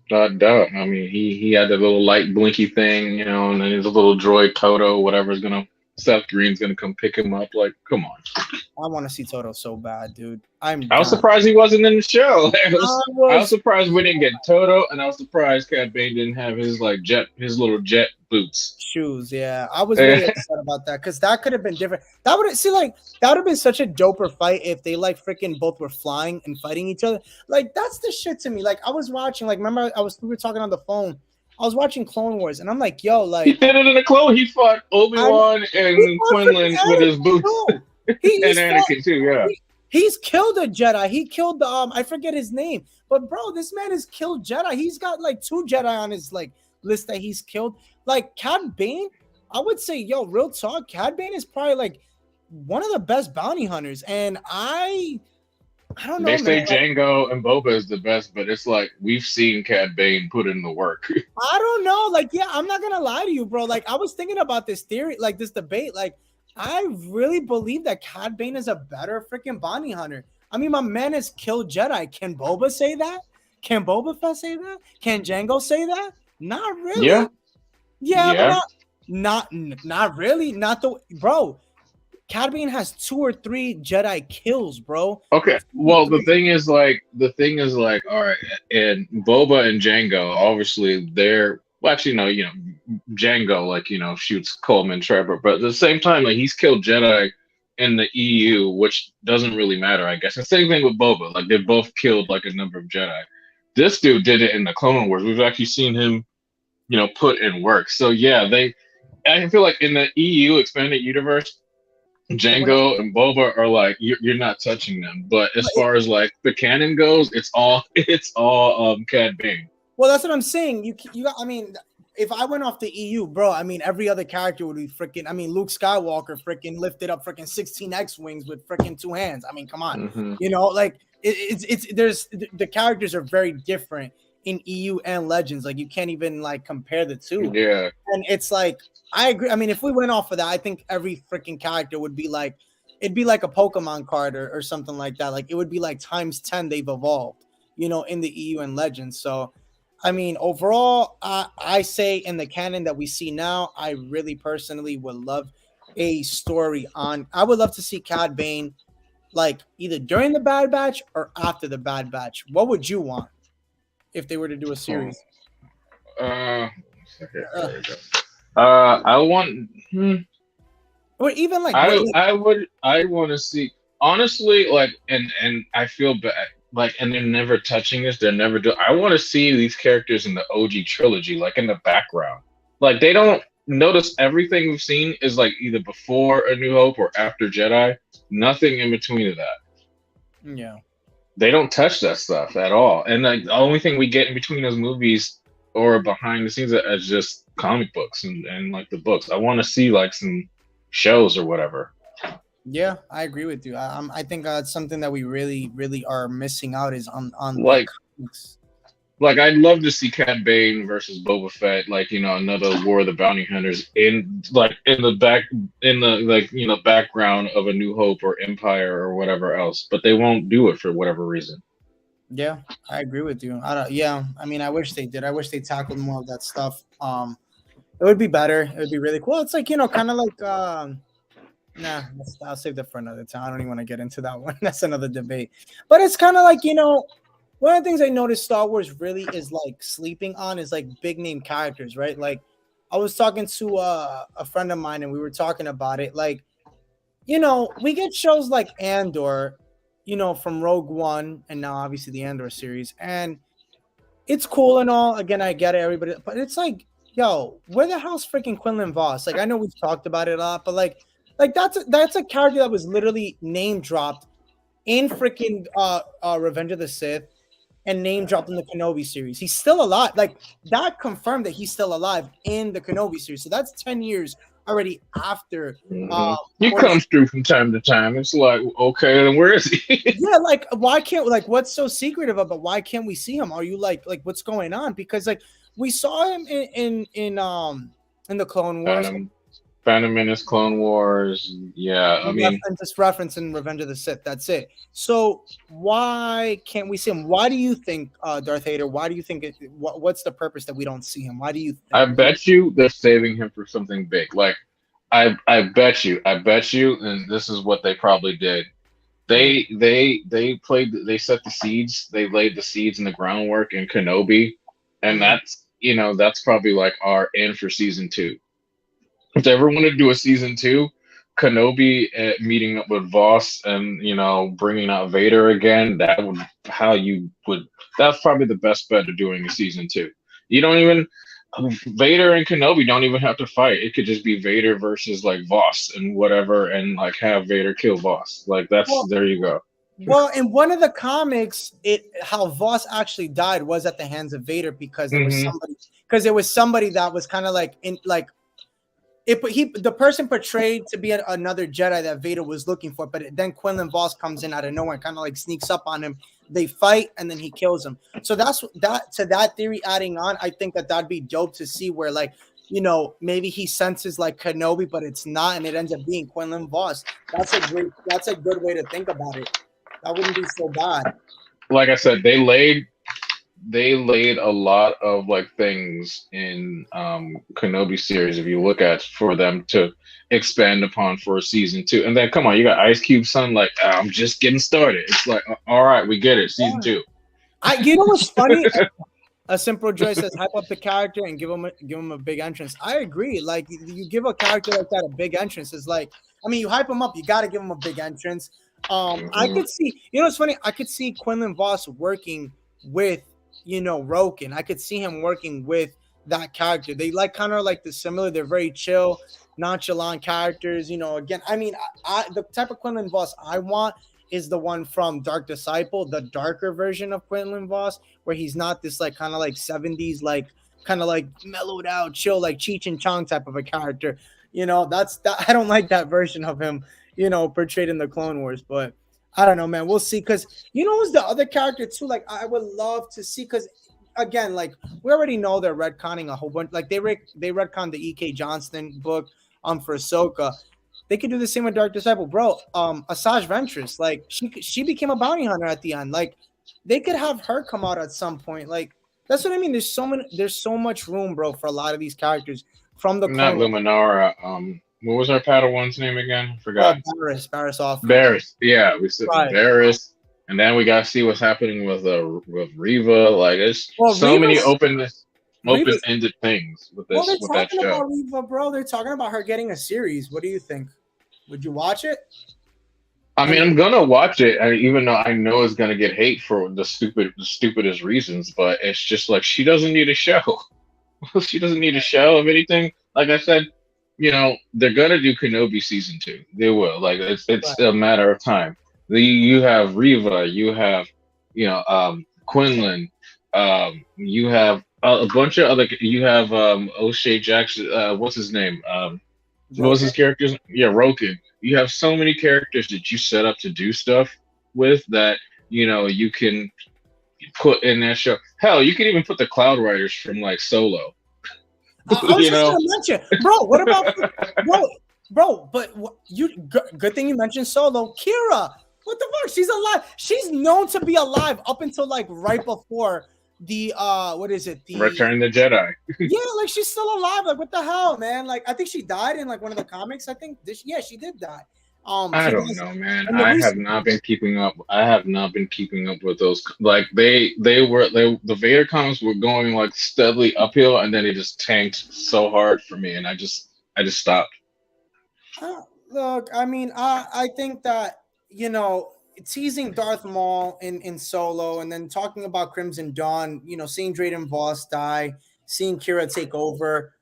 Duh. I mean, he had the little light blinky thing, and then his little droid Toto, whatever's gonna Seth Green's gonna come pick him up. Like, come on. I want to see Toto so bad, dude. I'm I was down. surprised he wasn't in the show. I I was was surprised we didn't get Toto, and I was surprised Cad Bane didn't have his little jet boots. shoes, yeah. I was really upset about that because that could have been different. That would see like that would have been such a doper fight if they like freaking both were flying and fighting each other. Like that's the shit to me. Like I was watching, like remember we were talking on the phone. I was watching Clone Wars and I'm like, yo, He like did it in the clone. He fought Obi-Wan he and fought freaking Quinlan with his Anakin boots, too. and He's fought, Anakin too. Yeah. he's killed a Jedi. He killed the I forget his name, but bro, this man has killed Jedi. He's got like 2 Jedi on his like list that he's killed. Like Cad Bane, I would say, yo, real talk, Cad Bane is probably like one of the best bounty hunters, and I don't know, They say man. Like, Django and Boba is the best, but it's like we've seen Cad Bane put in the work. I don't know. Like, yeah, I'm not gonna lie to you, bro. Like, I was thinking about this theory, like this debate. Like, I really believe that Cad Bane is a better freaking bounty hunter. I mean, my man has killed Jedi. Can Boba say that? Can Boba Fett say that? Can Django say that? Not Yeah. really. Yeah, Yeah. but not really. Not the bro. Cad Bane has 2 or 3 Jedi kills, bro. Okay. 2 or Well, the 3. thing is like, all right, and Boba and Django, obviously they're well, actually no, Django like shoots Coleman Trevor, but at the same time, like he's killed Jedi in the EU, which doesn't really matter, I guess. The same thing with Boba, like they both killed like a number of Jedi. This dude did it in the Clone Wars. We've actually seen him, put in work. So yeah, I feel like in the EU expanded universe, Django and Boba are like you're not touching them. But as far as like the canon goes, it's all Cad Bane. Well, that's what I'm saying. You got. I mean, if I went off the EU, bro, I mean, every other character would be freaking. I mean, Luke Skywalker freaking lifted up freaking 16 X-wings with freaking 2 hands. I mean, come on, Mm-hmm. like it's there's the characters are very different in EU and Legends. Like you can't even like compare the two. Yeah. And it's like I agree. I mean, if we went off of that, I think every freaking character would be like it'd be like a Pokemon card or something like that. Like it would be like times 10 they've evolved, in the EU and Legends. So I mean, overall, I say in the canon that we see now, I really personally would love a story on. I would love to see Cad Bane, like either during the Bad Batch or after the Bad Batch. What would you want if they were to do a series? Okay, there we go. I want. Or even like I want to see. honestly, like, and I feel bad. Like, and they're never touching this. They're never do. I want to see these characters in the OG trilogy, like in the background. Like, they don't notice everything we've seen is like either before A New Hope or after Jedi. Nothing in between of that. Yeah. They don't touch that stuff at all. And like the only thing we get in between those movies or behind the scenes is just comic books and like the books. I want to see like some shows or whatever. Yeah, I agree with you. I think that's something that we really, really are missing out is on the Like comics. I'd love to see Cat Bane versus Boba Fett, like another War of the Bounty Hunters in the back in the background of A New Hope or Empire or whatever else, but they won't do it for whatever reason. Yeah, I agree with you. I don't. Yeah, I mean, I wish they did. I wish they tackled more of that stuff. It would be better. It would be really cool. It's like kind of like nah. I'll save that for another time. I don't even want to get into that one. That's another debate. But it's kind of like one of the things I noticed Star Wars really is like sleeping on is like big name characters, right? Like I was talking to a friend of mine and we were talking about it. Like we get shows like Andor, from Rogue One, and now obviously the Andor series, and it's cool and all. Again, I get it, everybody, but it's like, yo, where the hell's freaking Quinlan Voss? Like, I know we've talked about it a lot, but like that's a character that was literally name dropped in freaking Revenge of the Sith and name dropped in the Kenobi series. He's still alive. Like that confirmed that he's still alive in the Kenobi series. So that's 10 years already after. He comes through from time to time. It's like, okay, then where is he? Yeah, like why can't what's so secretive about why can't we see him? Are you like what's going on? Because like we saw him in the Clone Wars. Phantom Menace, Clone Wars. Yeah, I mean, just reference in Revenge of the Sith. That's it. So why can't we see him? Why do you think Darth Vader? Why do you think what's the purpose that we don't see him? Why do you think? I bet you they're saving him for something big. Like I bet you, and this is what they probably did. They set the seeds, they laid the seeds and the groundwork in Kenobi, and that's probably like our end for season 2. If they ever want to do a season 2, Kenobi meeting up with Voss and bringing out Vader again, that's probably the best bet of doing a season 2. You don't even Vader and Kenobi don't even have to fight. It could just be Vader versus like Voss and whatever, and like have Vader kill Voss. Like there you go. Well, in one of the comics, how Voss actually died was at the hands of Vader because there was somebody that was kind of like the person portrayed to be another Jedi that Vader was looking for, but then Quinlan Voss comes in out of nowhere and kind of like sneaks up on him. They fight and then he kills him. So that's to that theory adding on. I think that'd be dope to see where maybe he senses like Kenobi, but it's not, and it ends up being Quinlan Voss. That's a good way to think about it. That wouldn't be so bad. Like I said, they laid a lot of like things in Kenobi series if you look at for them to expand upon for season 2. And then come on, you got Ice Cube's son like I'm just getting started. It's like all right, we get it, season 2. You know what's funny? A Simple Joy says hype up the character and give him a big entrance. I agree. Like you give a character like that a big entrance is like, I mean, you hype him up, you got to give him a big entrance. I could see, what's funny? I could see Quinlan Voss working with Roken. I could see him working with that character. They like kind of like the similar. They're very chill, nonchalant characters. Again, I mean, the type of Quinlan Voss I want is the one from Dark Disciple, the darker version of Quinlan Voss, where he's not this like kind of like 70s, like kind of like mellowed out, chill, like Cheech and Chong type of a character. That's that. I don't like that version of him, portrayed in the Clone Wars, but I don't know, man. We'll see. Because who's the other character too? Like I would love to see. Because again, like we already know they're retconning a whole bunch. Like they retconned the E.K. Johnston book for Ahsoka. They could do the same with Dark Disciple, bro. Asajj Ventress, like she became a bounty hunter at the end. Like they could have her come out at some point. Like that's what I mean. There's so much room, bro, for a lot of these characters from the not Luminara. What was our Padawan's name again? I forgot. Barriss off. Barriss. Yeah, we said Barriss, and then we got to see what's happening with Reva. Like it's many open-ended things with this with that show. About Reva, bro. They're talking about her getting a series. What do you think? Would you watch it? I mean, I'm gonna watch it, even though I know it's gonna get hate for the stupidest reasons. But it's just like she doesn't need a show. She doesn't need a show. If anything, like I said, they're gonna do Kenobi season 2. They will. Like it's Right. a matter of time. You have Riva, you have Quinlan, you have a bunch of other. You have O'Shea Jackson. What's his name? What was Roken. his character's? Yeah, Roken. You have so many characters that you set up to do stuff with that you can put in that show. Hell, you can even put the Cloud Riders from like Solo. I was you just know, gonna mention, bro. What about bro? But good thing you mentioned Solo. Kira, what the fuck? She's alive. She's known to be alive up until like right before the what is it? The Return the Jedi. yeah, like she's still alive. Like what the hell, man? Like I think she died in like one of the comics. I think yeah, she did die. I She don't does know, man. in the I have recent not ones. been keeping up. I have not been keeping up with those. Like the Vader comics were going like steadily uphill, and then it just tanked so hard for me, and I just stopped. Look, I mean, I think that teasing Darth Maul in Solo, and then talking about Crimson Dawn, seeing Drayden Voss die, seeing Kira take over.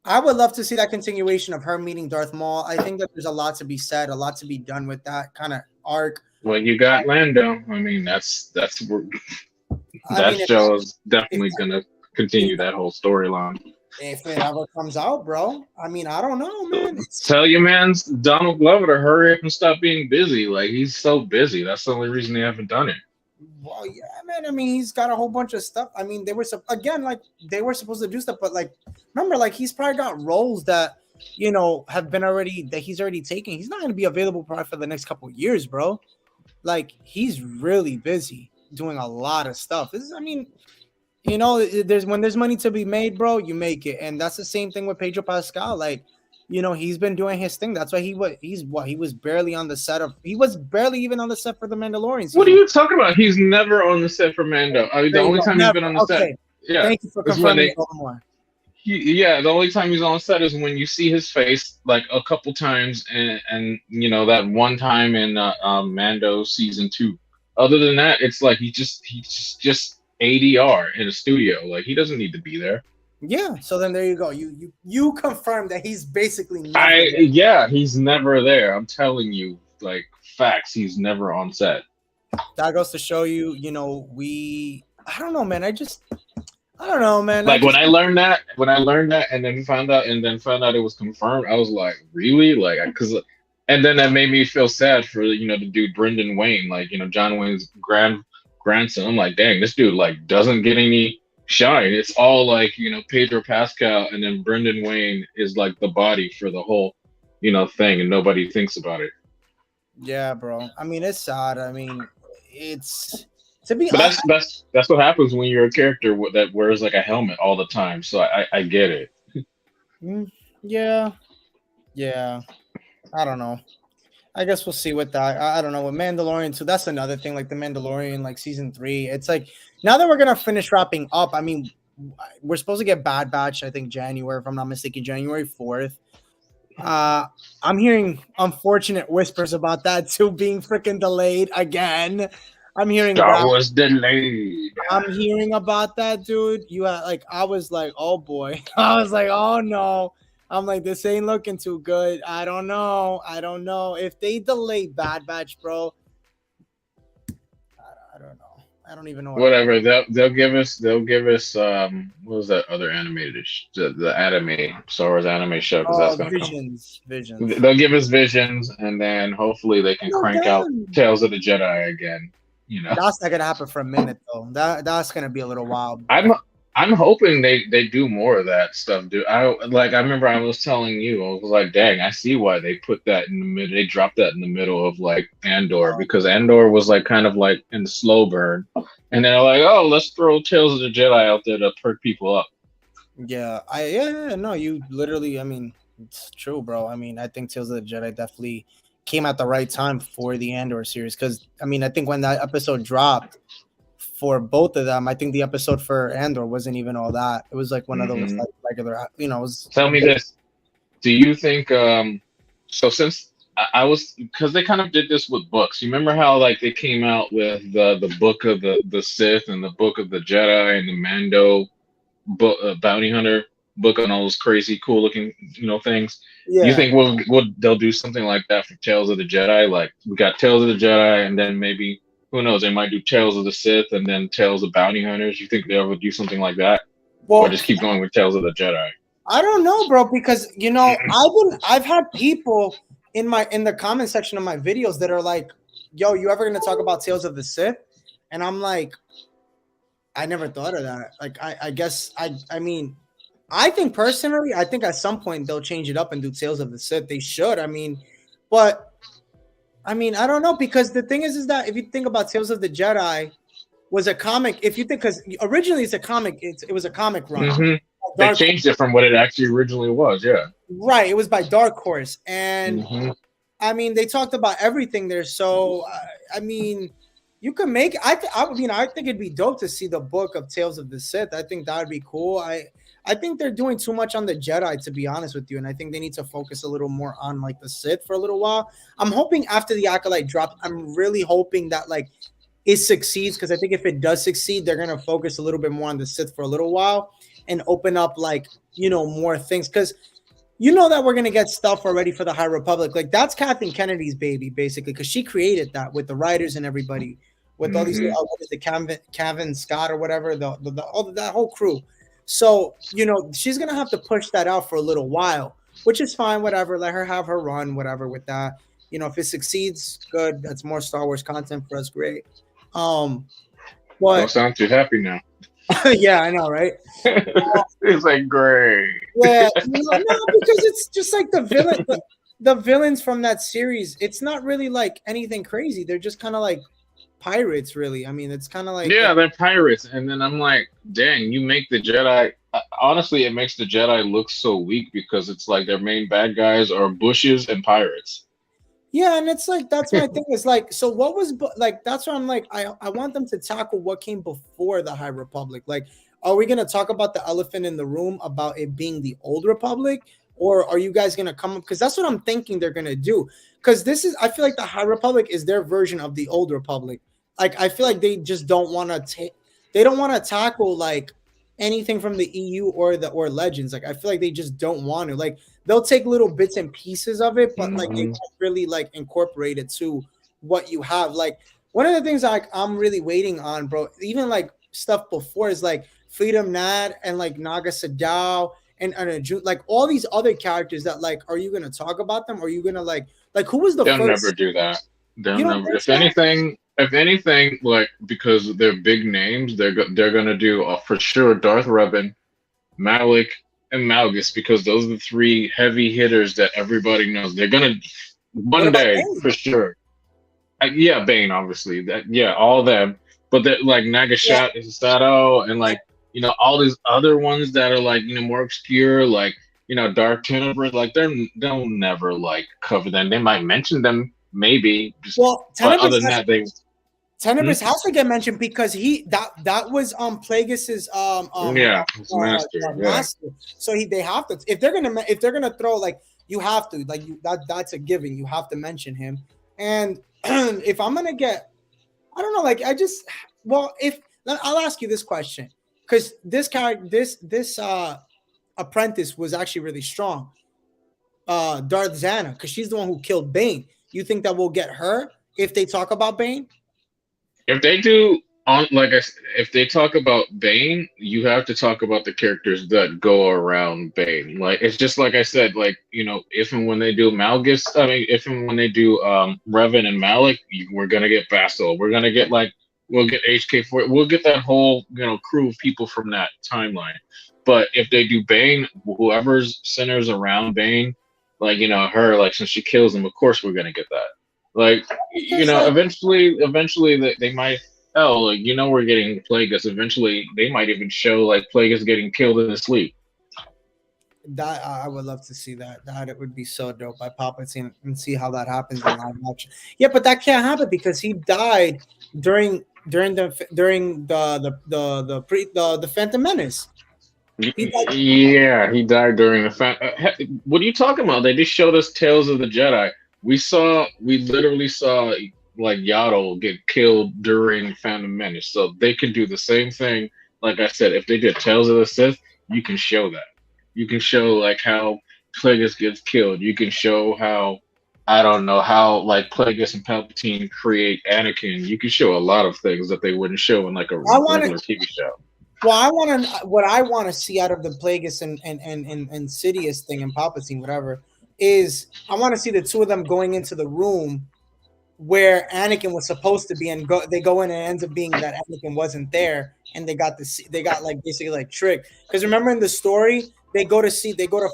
I would love to see that continuation of her meeting Darth Maul. I think that there's a lot to be said, a lot to be done with that kind of arc. Well, you got Lando. I mean, I that mean, show is if, definitely gonna if, continue that whole storyline. if it ever comes out, bro, I mean, I don't know, man. Tell your man Donald Glover to hurry up and stop being busy. Like he's so busy. That's the only reason they haven't done it. Well, yeah, man. I mean, he's got a whole bunch of stuff. I mean, again, like they were supposed to do stuff, but like, remember, like he's probably got roles that have been already that he's already taken. He's not going to be available probably for the next couple of years, bro. Like he's really busy doing a lot of stuff. I mean, there's money to be made, bro. You make it, and that's the same thing with Pedro Pascal. Like, he's been doing his thing. That's why he was barely on the set of. He was barely even on the set for the Mandalorian What are season. you talking about? He's never on the set for Mando. I mean, the There you only go. time he's Never. been on the set, Okay. yeah, Thank you for is when confirming it a little more. yeah, the only time he's on set is when you see his face like a couple times, and that one time in Mando season 2. Other than that, it's like he's just ADR in a studio. Like he doesn't need to be there. Yeah. So then there you go. You confirmed that he's basically never there. Yeah, he's never there. I'm telling you, like facts. He's never on set. That goes to show you, I don't know, man. I don't know, man. Like when I learned that, and then found out it was confirmed, I was like, really? Like, and then that made me feel sad for the dude Brendan Wayne, like John Wayne's grandson. I'm like, dang, this dude like doesn't get any shine. It's all like Pedro Pascal, and then Brendan Wayne is like the body for the whole thing, and nobody thinks about it. Yeah, bro. I mean, it's sad. I mean, it's to be But honest. that's what happens when you're a character that wears like a helmet all the time. So I get it. Yeah. I don't know. I guess we'll see with that. I don't know with Mandalorian too. That's another thing. Like the Mandalorian, like season 3. It's like now that we're gonna finish wrapping up. I mean, we're supposed to get Bad Batch. I think January, if I'm not mistaken, January 4th. I'm hearing unfortunate whispers about that too being freaking delayed again. I'm hearing Star Wars delayed. I'm hearing about that, dude. I was like, oh boy. I was like, oh no. I'm like, this ain't looking too good. I don't know. If they delay Bad Batch, bro. I don't know. I don't even know. Whatever. They'll give us what was that other animated the anime Star Wars anime show, because that's gonna Visions. They'll give us Visions, and then hopefully they can crank out Tales of the Jedi again. That's not gonna happen for a minute though. That's gonna be a little wild. I'm hoping they do more of that stuff, dude. I remember I was telling you, I was like, dang, I see why they put that in the middle. They dropped that in the middle of like Andor, because Andor was like kind of like in the slow burn, and they're like, oh, let's throw Tales of the Jedi out there to perk people up. Yeah, no, you literally. I mean, it's true, bro. I mean, I think Tales of the Jedi definitely came at the right time for the Andor series, because I mean, I think when that episode dropped for both of them, I think the episode for Andor wasn't even all that. It was like one of those like regular, Tell me this: do you think? So since I was because they kind of did this with books. You remember how like they came out with the book of the Sith and the book of the Jedi and the Mando book, bounty hunter book on all those crazy cool looking things. You Yeah. think we'll they'll do something like that for Tales of the Jedi? Like we got Tales of the Jedi, and then maybe who knows? They might do Tales of the Sith and then Tales of Bounty Hunters. You think they'll ever do something like that, or Well, just keep going with Tales of the Jedi? I don't know, bro, because I've had people in the comment section of my videos that are like, "Yo, you ever gonna talk about Tales of the Sith?" And I'm like, I never thought of that. Like, I guess I mean, I think personally, I think at some point they'll change it up and do Tales of the Sith. They should. I mean, but I mean, I don't know because the thing is that if you think about Tales of the Jedi was a comic, if you think because originally it's a comic, it was a comic run. Hmm. They Dark changed it from what it actually originally was. Yeah. Right, it was by Dark Horse, and Hmm. I mean they talked about everything there. So I mean, you can make. I mean, I think it'd be dope to see the book of Tales of the Sith. I think that would be cool. I think they're doing too much on the Jedi, to be honest with you, and I think they need to focus a little more on like the Sith for a little while. I'm hoping after the Acolyte drops, I'm really hoping that like it succeeds because I think if it does succeed, they're gonna focus a little bit more on the Sith for a little while and open up like more things because that we're gonna get stuff already for the High Republic. Like that's Kathleen Kennedy's baby, basically, because she created that with the writers and everybody, with all these Hmm. what is it, Kevin Scott or whatever, all that whole crew. So she's gonna have to push that out for a little while, which is fine. Whatever, let her have her run, whatever. With that, if it succeeds, good. That's more Star Wars content for us. Great. Um, Don't but sound too happy now. yeah, I know, right? It's like great. Yeah, no, because it's just like the villains from that series. It's not really like anything crazy. They're just kind of like pirates, really. I mean, it's kind of like Yeah, they're pirates, and then I'm like, dang, you make the Jedi. Honestly, it makes the Jedi look so weak because it's like their main bad guys are bushes and pirates. yeah, and it's like that's my thing. Is like, so what was like? That's why I'm like, I want them to tackle what came before the High Republic. Like, are we gonna talk about the elephant in the room about it being the Old Republic, or are you guys gonna come up? Because that's what I'm thinking they're gonna do. Because I feel like the High Republic is their version of the Old Republic. Like, I feel like they just don't want to take, they don't want to tackle like anything from the EU or Legends. Like, I feel like they just don't want to. Like, they'll take little bits and pieces of it, but like they Hmm. can't really like incorporate it to what you have. Like one of the things like I'm really waiting on, bro, even like stuff before is like Freedom Nad and like Naga Sadao and like all these other characters that like, are you gonna talk about them? Or are you gonna like who was the They'll never first? do that. They'll You don't never. think If so? anything, like because they're big names, they're gonna do for sure Darth Revan, Malik, and Malgus because those are the three heavy hitters that everybody knows. They're gonna What one about day Bane? for sure. Yeah, Bane, obviously. That all them. But that like Yeah, Nagashat is Sato and like all these other ones that are like more obscure, like Dark Tenebrous, like they'll never like cover them. They might mention them maybe, just well, but Tenebrae other than that, they hmm? Tenebris has to get mentioned because that was Plagueis's Yeah, it's master. Yeah. master. So they have to, if they're gonna throw, like, you have to, like, that's a given. You have to mention him. And if I'm gonna get, I don't know, like, well, if I'll ask you this question, because this character, this apprentice was actually really strong. Darth Zana, because she's the one who killed Bane. You think that we'll get her if they talk about Bane? If they do on if they talk about Bane, you have to talk about the characters that go around Bane. Like it's just like I said, like if and when they do Malgus, I mean, if and when they do Revan and Malik, we're gonna get Basil. We're gonna get we'll get HK4. We'll get that whole crew of people from that timeline. But if they do Bane, whoever's centers around Bane, like her, like since she kills him, of course we're gonna get that. Like Because like eventually they might. Oh, like we're getting Plagueis. Eventually, they might even show like Plagueis getting killed in his sleep. that, I would love to see that. That it would be so dope by Palpatine and see how that happens in live action. Yeah, but that can't happen because he died during the Phantom Menace. He died. Yeah, he died during the. What are you talking about? They just showed us Tales of the Jedi. we literally saw like Yaddle get killed during Phantom Menace, so they can do the same thing. Like I said, if they did Tales of the Sith, you can show that. You can show like how Plagueis gets killed. You can show how I don't know how like Plagueis and Palpatine create Anakin. You can show a lot of things that they wouldn't show in like a I want regular to. TV show. Well, I want to. What I want to see out of the Plagueis and Sidious thing and Palpatine, whatever, is I want to see the two of them going into the room where Anakin was supposed to be, and they go in and it ends up being that Anakin wasn't there, and they got like basically like tricked. Because remember in the story, they go to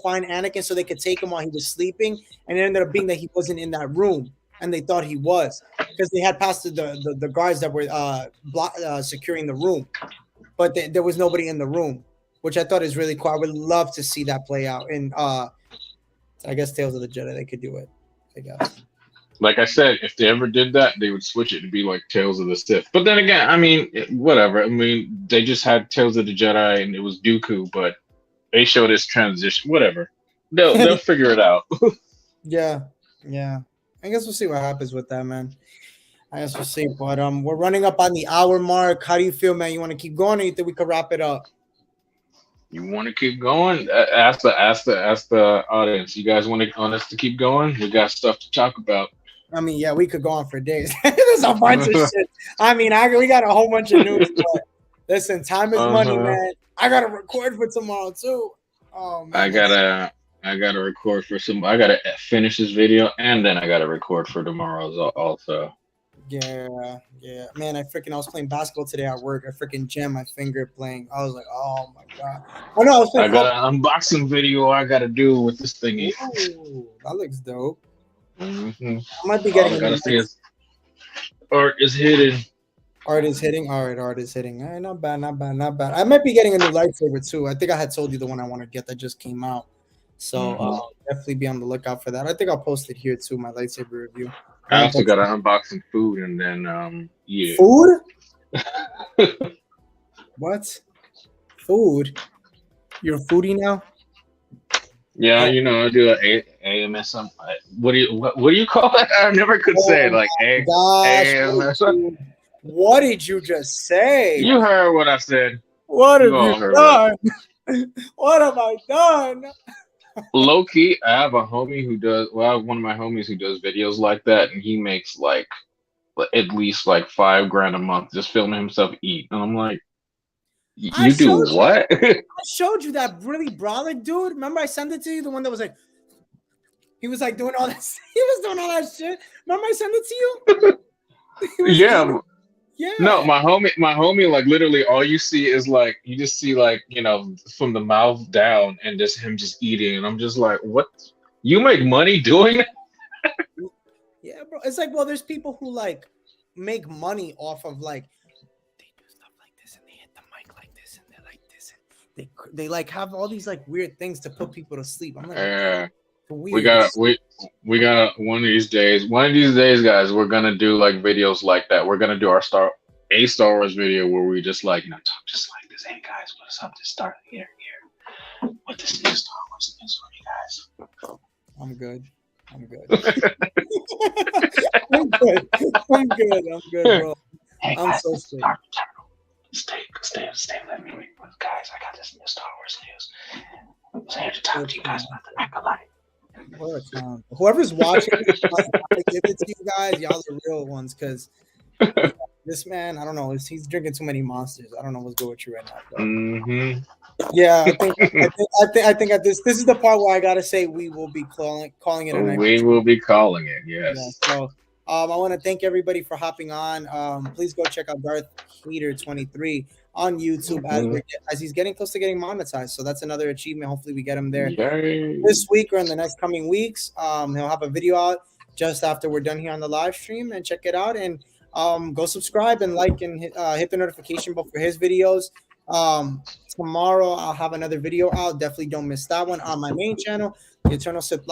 find Anakin so they could take him while he was sleeping, and it ended up being that he wasn't in that room, and they thought he was because they had passed the guards that were securing the room, but there was nobody in the room, which I thought is really cool. I would love to see that play out in I guess Tales of the Jedi. They could do it, I guess. Like I said, if they ever did that, they would switch it to be like Tales of the Sith. But then again, I mean, whatever. I mean, they just had Tales of the Jedi and it was Dooku, but they showed this transition. Whatever, they'll figure it out. Yeah, yeah. I guess we'll see what happens with that, man. I guess we'll see. But we're running up on the hour mark. How do you feel, man? You want to keep going, or you think we could wrap it up? You want to keep going? Ask the audience. You guys want us to keep going? We got stuff to talk about. I mean, yeah, we could go on for days. There's a bunch of shit. I mean, we got a whole bunch of news. But listen, time is money, man. I gotta record for tomorrow too. Oh man, I gotta record for some. I gotta finish this video and then I gotta record for tomorrow's also. Yeah, yeah, man. I was playing basketball today at work. I freaking jammed my finger playing. I was like, oh my god. Oh no, I got an unboxing video I gotta do with this thingy. Ooh, that looks dope. Mm-hmm. I might be getting. Art is hidden. Art is hitting. All right, art is hitting. All right, not bad, not bad, not bad. I might be getting a new lightsaber too. I think I had told you the one I want to get that just came out. So definitely be on the lookout for that. I think I'll post it here too, my lightsaber review. I also got to unboxing food and then yeah. Food? What? Food? You're a foodie now? Yeah, you know, I do an AMSM. What do you call it? I never could say it. Like AMSM. What did you just say? You heard what I said. What have you done? What have I done? Low key, I have a homie who does. Well, I have one of my homies who does videos like that, and he makes like at least like $5,000 a month just filming himself eat. And I'm like, you do what? I showed you that really brolic dude. Remember I sent it to you? The one that was like, he was like doing all this. He was doing all that shit. Remember I sent it to you? Yeah. Yeah. No, my homie, like literally all you see is like, you just see like, you know, from the mouth down and just him just eating. And I'm just like, what? You make money doing it? Yeah, bro. It's like, well, there's people who like make money off of like, they do stuff like this and they hit the mic like this and they're like this. And they like have all these like weird things to put people to sleep. I'm like, we got one of these days, guys, we're gonna do like videos like that. We're gonna do our Star Wars video where we just like, you know, talk just like this. Hey guys, what is up? This start here. What this new Star Wars news for you guys? I'm good. I'm good. I'm good, bro. Hey I'm guys, so sick. Stay with me, guys. I got this new Star Wars news. I'm here to talk to you guys about the Acolyte. Whoever's watching, I give it to you guys. Y'all are real ones, because this man, I don't know, he's drinking too many monsters. I don't know what's good with you right now. Mm-hmm. Yeah, I think at this is the part where I gotta say we will be calling it a night. We will be calling it, yes. Yeah, so I want to thank everybody for hopping on. Please go check out Darth Hater 23 on YouTube as he's getting close to getting monetized. So that's another achievement. Hopefully we get him there this week or in the next coming weeks. He'll have a video out just after we're done here on the live stream, and check it out and go subscribe and like and hit the notification bell for his videos. Tomorrow I'll have another video out. Definitely don't miss that one on my main channel, the Eternal Sith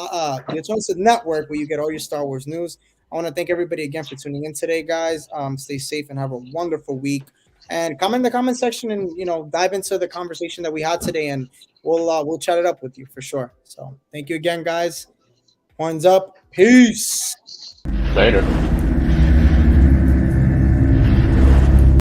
Network, where you get all your Star Wars news. I want to thank everybody again for tuning in today, guys. Stay safe and have a wonderful week. And comment in the comment section and, you know, dive into the conversation that we had today, and we'll chat it up with you for sure. So thank you again, guys. Horns up. Peace. Later.